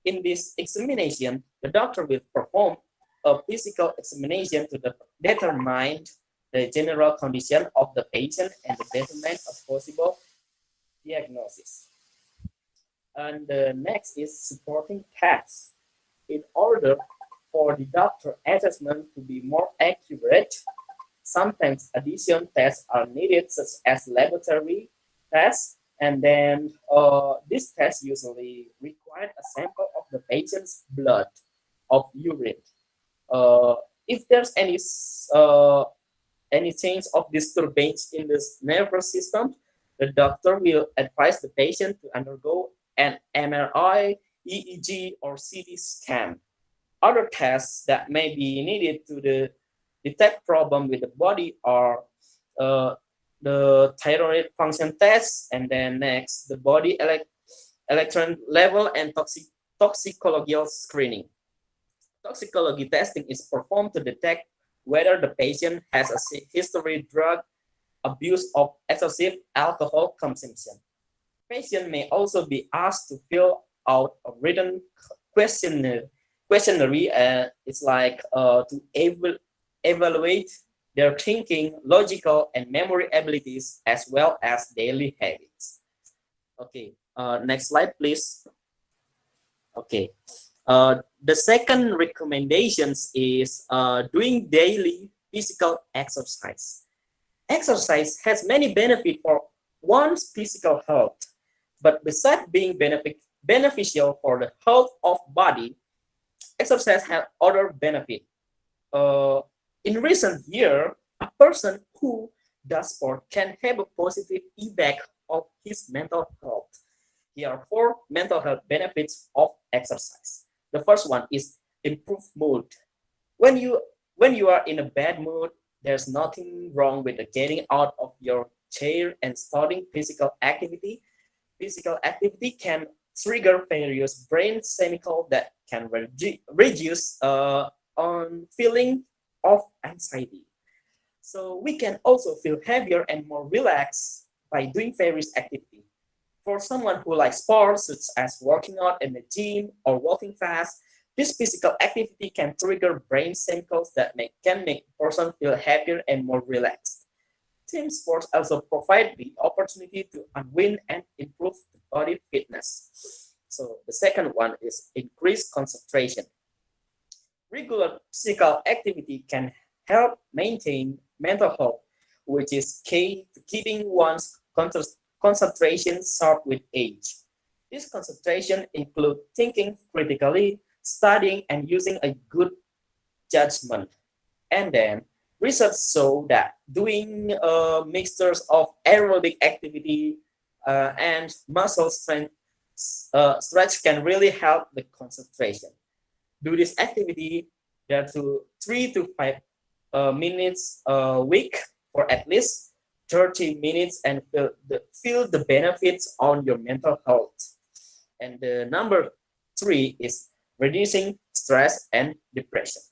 In this examination, the doctor will perform a physical examination to determine the general condition of the patient and determine a possible diagnosis. And the next is supporting tests. In order for the doctor assessment to be more accurate, sometimes additional tests are needed, such as laboratory tests, and then this test usually require a sample of the patient's blood or urine. If there's any change of disturbance in the nervous system, the doctor will advise the patient to undergo an MRI, EEG, or CT scan. Other tests that may be needed to detect problem with the body are the thyroid function test, and then next the body electron level and toxicological screening. Toxicology testing is performed to detect whether the patient has a history drug abuse or excessive alcohol consumption. Patient may also be asked to fill out a written questionnaire. It's like to evaluate their thinking, logical, and memory abilities, as well as daily habits. Okay, next slide, please. Okay, the second recommendations is doing daily physical exercise. Exercise has many benefits for one's physical health, but besides being beneficial for the health of body, exercise has other benefits. In recent years, a person who does sport can have a positive effect of his mental health. Here are 4 mental health benefits of exercise. The first one is improve mood. When you are in a bad mood, there's nothing wrong with getting out of your chair and starting physical activity. Physical activity can trigger various brain chemicals that can reduce on feeling of anxiety. So we can also feel happier and more relaxed by doing various activity. For someone who likes sports, such as working out in the gym or walking fast, this physical activity can trigger brain chemicals that can make a person feel happier and more relaxed. Team sports also provide the opportunity to unwind and improve the body fitness. So the second one is increased concentration. Regular physical activity can help maintain mental health, which is key to keeping one's concentration sharp with age. This concentration includes thinking critically, studying, and using a good judgment. And then research show that doing mixtures of aerobic activity and muscle strength stretch can really help the concentration. Do this activity there to 3 to 5 minutes a week for at least 30 minutes and feel the benefits on your mental health. And the number 3 is reducing stress and depression.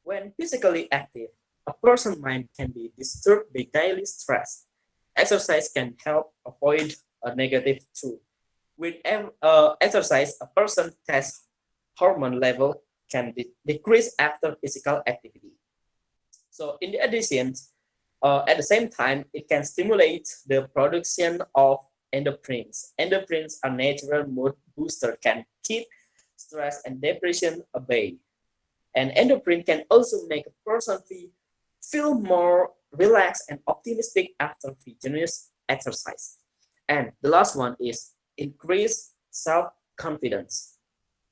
When physically active, a person's mind can be disturbed by daily stress. Exercise can help avoid a negative too. With exercise, a person's test hormone level can decrease after physical activity. So in addition, at the same time, it can stimulate the production of endorphins. Endorphins are natural mood booster, can keep stress and depression at bay. And endorphin can also make a person feel more relaxed and optimistic after vigorous exercise. And the last one is increase self-confidence.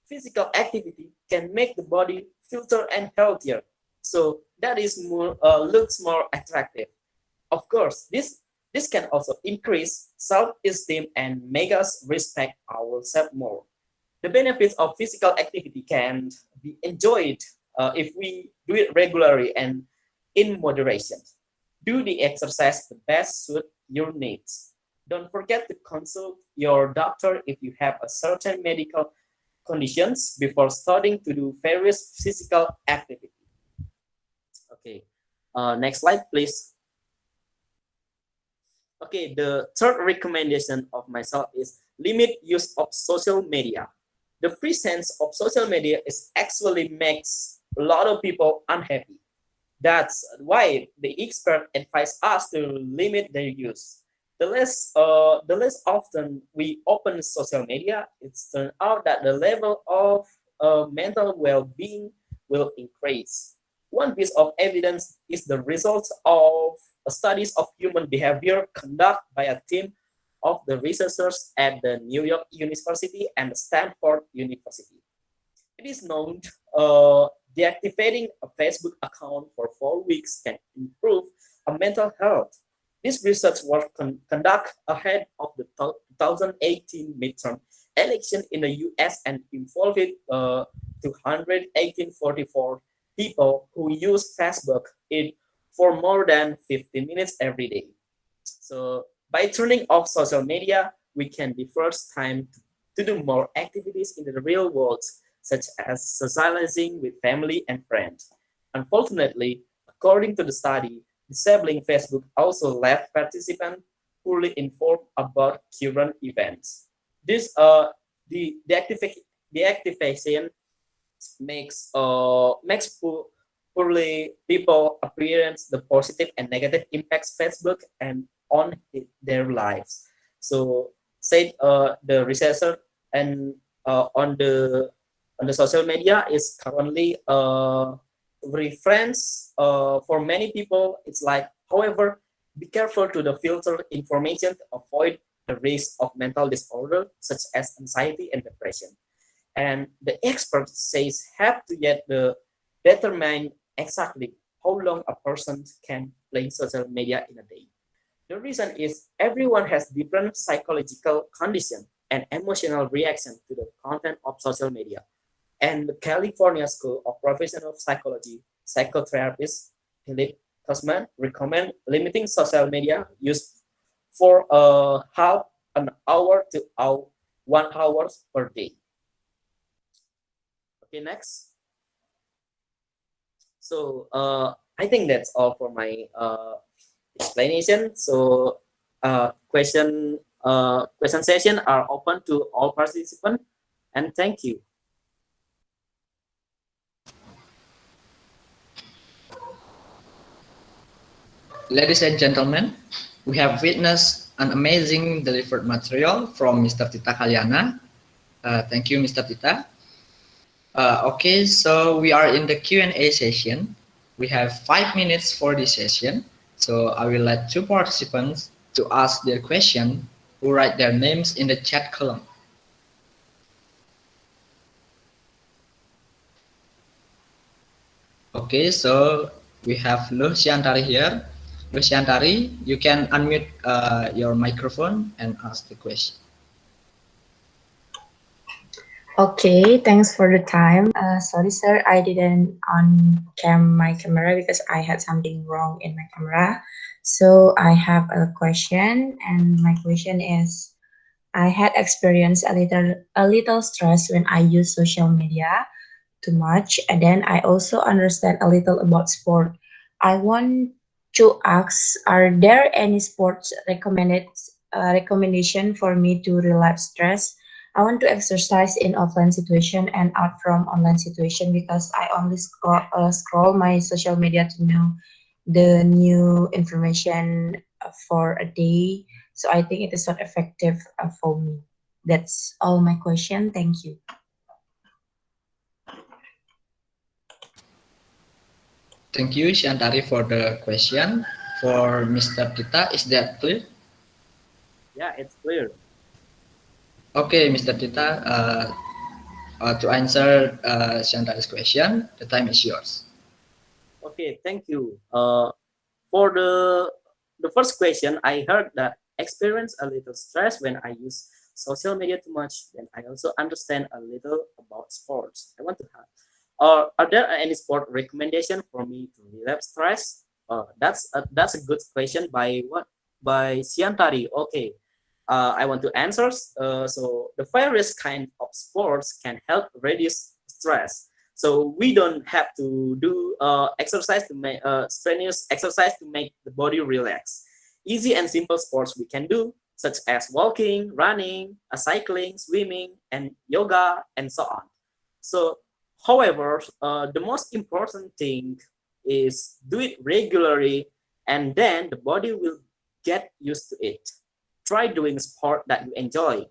Physical activity can make the body fitter and healthier, so that is more looks more attractive. Of course, this can also increase self-esteem and make us respect ourselves more. The benefits of physical activity can be enjoyed if we do it regularly and in moderation. Do the exercise the best suit your needs. Don't forget to consult your doctor if you have a certain medical conditions before starting to do various physical activity. Okay, next slide, please. Okay, the third recommendation of myself is limit use of social media. The presence of social media is actually makes a lot of people unhappy. That's why the expert advise us to limit their use. The less often we open social media, it's turned out that the level of mental well-being will increase. One piece of evidence is the results of studies of human behavior conducted by a team of the researchers at the New York University and Stanford University. It is known deactivating a Facebook account for 4 weeks can improve a mental health. This research was conducted ahead of the 2018 midterm election in the US and involved 244 people who use Facebook for more than 15 minutes every day. So by turning off social media, we can defer time to do more activities in the real world, such as socializing with family and friends. Unfortunately, according to the study, disabling Facebook also left participants poorly informed about current events. This deactivation makes poorly people experience the positive and negative impacts Facebook and on their lives. So said the researcher and on the social media is currently reference for many people. It's like, however, be careful to the filter information to avoid the risk of mental disorder such as anxiety and depression. And the expert says have to yet determine exactly how long a person can play social media in a day. The reason is everyone has different psychological condition and emotional reaction to the content of social media. and the California School of Professional Psychology psychotherapist Philip Kosman recommend limiting social media use for half an hour to 1 hour per day. Okay, next. So I think that's all for my explanation. So question session are open to all participants, and thank you. Ladies and gentlemen, we have witnessed an amazing delivered material from Mr. Titha Kalyana. Thank you, Mr. Titha. Okay, so we are in the Q&A session. We have 5 minutes for this session. So I will let 2 participants to ask their question who write their names in the chat column. Okay, so we have Luciantari here. Luciantari, you can unmute your microphone and ask the question. Okay, thanks for the time. Sorry, sir, I didn't on my camera because I had something wrong in my camera. So I have a question, and my question is, I had experienced a little stress when I use social media too much, and then I also understand a little about sport. I want to ask, are there any sports recommendation for me to relieve stress? I want to exercise in offline situation and out from online situation because I only scroll my social media to know the new information for a day. So I think it is not effective for me. That's all my question. Thank you. Thank you, Shantari, for the question. For Mr. Titha, is that clear? Yeah, it's clear. Okay, Mr. Titha, to answer Shantari's question, the time is yours. Okay, thank you. For the first question, I heard that experience a little stress when I use social media too much. Then I also understand a little about sports. I want to have. Are there any sport recommendation for me to relieve stress? That's a good question by what by Siantari. Okay, I want to answer. So the various kind of sports can help reduce stress. So we don't have to do exercise to make strenuous exercise to make the body relax. Easy and simple sports we can do, such as walking, running, cycling, swimming, and yoga, and so on. So, however, the most important thing is do it regularly, and then the body will get used to it. Try doing sport that you enjoy.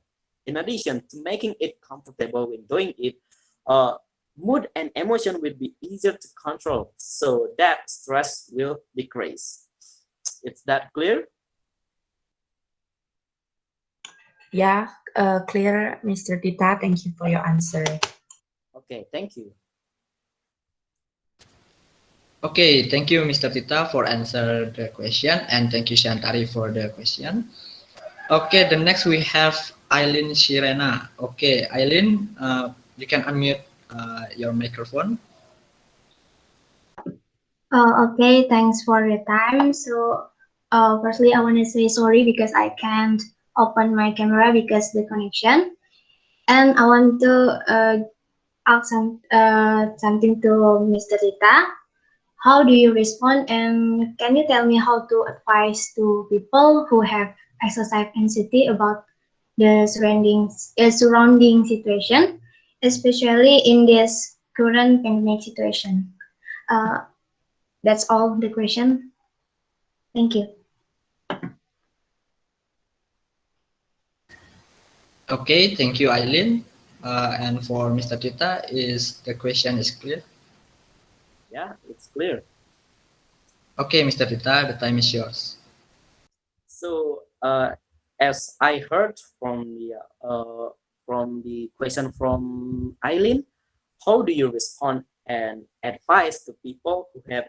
In addition to making it comfortable when doing it, mood and emotion will be easier to control, so that stress will decrease. Is that clear? Yeah, clear, Mr. Tita. Thank you for your answer. Okay, thank you. Okay, thank you, Mr. Tita, for answer the question, and thank you, Shantari, for the question. Okay, the next we have Eileen Shirena. Okay, Eileen, you can unmute your microphone. Okay, thanks for your time. So, firstly, I want to say sorry because I can't open my camera because the connection. And I want to ask something to Mr. Rita. How do you respond? And can you tell me how to advise to people who have exercise anxiety about the surrounding situation, especially in this current pandemic situation? That's all the question. Thank you. Okay, thank you, Eileen. And for Mr. Tita, is the question is clear? Yeah, it's clear. Okay, Mr. Tita, the time is yours. So, as I heard from the question from Eileen, how do you respond and advise to people who have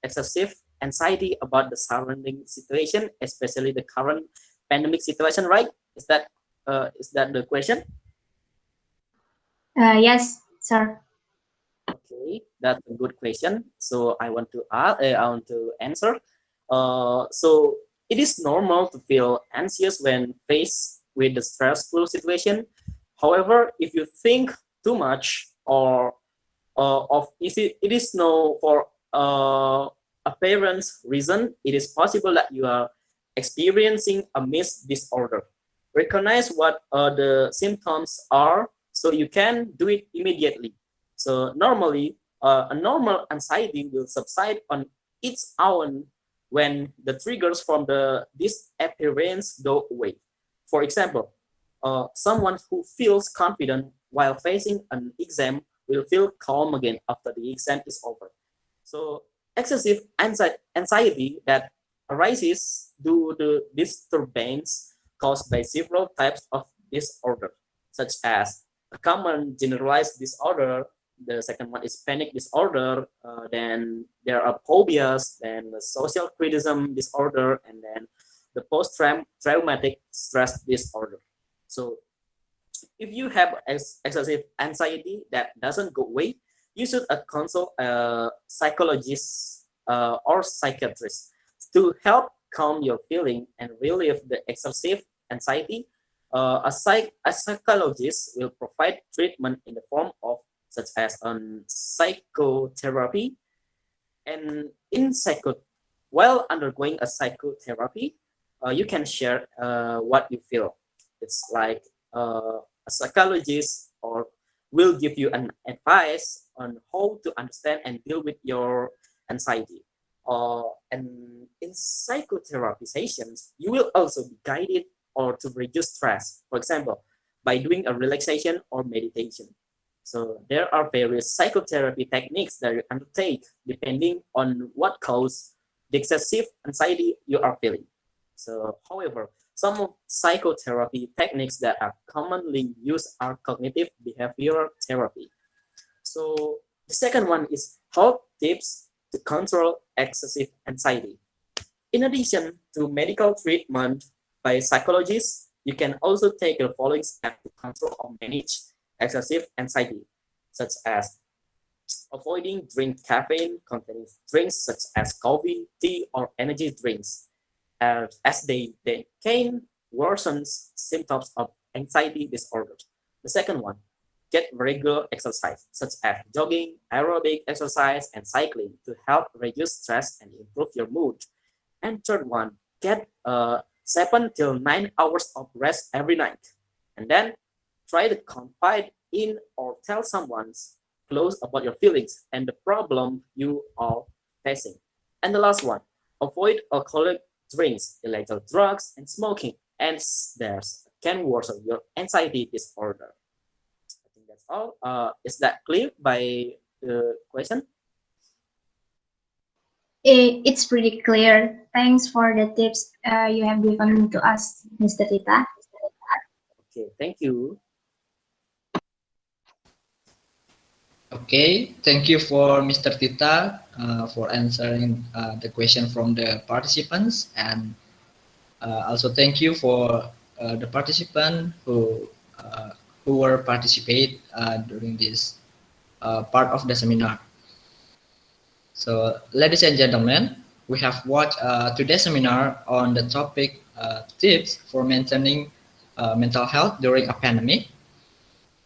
excessive anxiety about the surrounding situation, especially the current pandemic situation? Right? Is that the question? Yes, sir. Okay, that's a good question. So I want to I want to answer. So it is normal to feel anxious when faced with the stressful situation. However, if you think too much or of it is no for apparent reason, it is possible that you are experiencing a missed disorder. Recognize what the symptoms are so you can do it immediately. So normally, a normal anxiety will subside on its own when the triggers from the disappearance go away. For example, someone who feels confident while facing an exam will feel calm again after the exam is over. So excessive anxiety that arises due to disturbance caused by several types of disorder, such as a common generalized disorder. The second one is panic disorder. Then there are phobias, then the social criticism disorder, and then the post-traumatic stress disorder. So if you have excessive anxiety that doesn't go away, you should consult a psychologist or psychiatrist to help calm your feeling and relieve the excessive anxiety. A psychologist will provide treatment in the form of such as psychotherapy. And while undergoing a psychotherapy, you can share what you feel. It's like a psychologist or will give you an advice on how to understand and deal with your anxiety. And in psychotherapy sessions, you will also be guided or to reduce stress. For example, by doing a relaxation or meditation. So there are various psychotherapy techniques that you undertake depending on what cause the excessive anxiety you are feeling. So, however, some psychotherapy techniques that are commonly used are cognitive behavioral therapy. So the second one is health tips to control excessive anxiety. In addition to medical treatment by psychologists, you can also take the following steps to control or manage excessive anxiety, such as avoiding drink caffeine containing drinks such as coffee, tea, or energy drinks, as they can worsen symptoms of anxiety disorder. The second one, get regular exercise, such as jogging, aerobic exercise, and cycling to help reduce stress and improve your mood. And third one, get 7 till 9 hours of rest every night. And then try to confide in or tell someone close about your feelings and the problem you are facing. And the last one, avoid alcoholic drinks, illegal drugs, and smoking, and there's can worsen your anxiety disorder. I think that's all. Is that clear by the question? It's pretty clear. Thanks for the tips you have given to us, Mr. Tita. Okay, thank you. Okay, thank you for Mr. Tita for answering the question from the participants, and also thank you for the participant who were participate during this part of the seminar. So, ladies and gentlemen, we have watched today's seminar on the topic tips for maintaining mental health during a pandemic.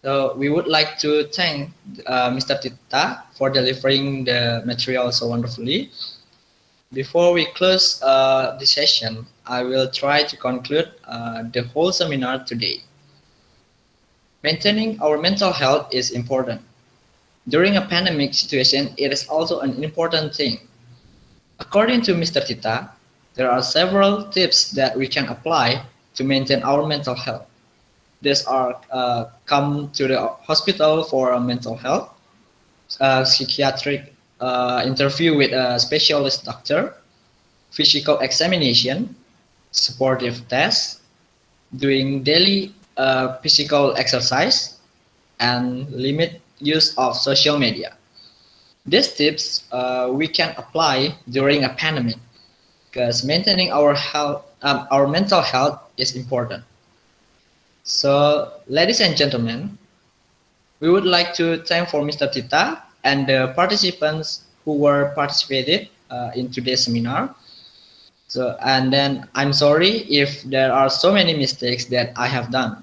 So we would like to thank Mr. Tita for delivering the material so wonderfully. Before we close the session, I will try to conclude the whole seminar today. Maintaining our mental health is important. During a pandemic situation, it is also an important thing. According to Mr. Tita, there are several tips that we can apply to maintain our mental health. These are come to the hospital for mental health, psychiatric interview with a specialist doctor, physical examination, supportive tests, doing daily physical exercise, and limit use of social media. These tips we can apply during a pandemic because maintaining our health, our mental health is important. So, ladies and gentlemen, We would like to thank for Mr. Tita and the participants who were participated in today's seminar. So, and then I'm sorry if there are so many mistakes that I have done.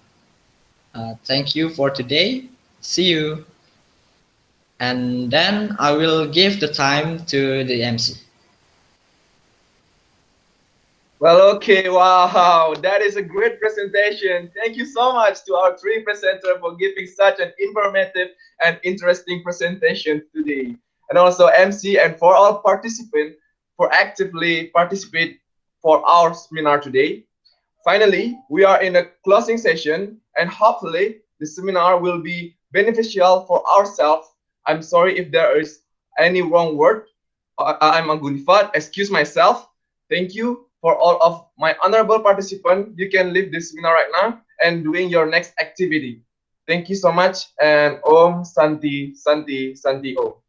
Thank you for today. See you. And then I will give the time to the MC. Well, okay, wow, that is a great presentation. Thank you so much to our three presenters for giving such an informative and interesting presentation today. And also MC and for all participants for actively participate for our seminar today. Finally, we are in a closing session and hopefully the seminar will be beneficial for ourselves. I'm sorry if there is any wrong word. I'm Agunifat, excuse myself. Thank you for all of my honorable participants. You can leave this seminar right now and doing your next activity. Thank you so much and Om Santi Santi Santi Om.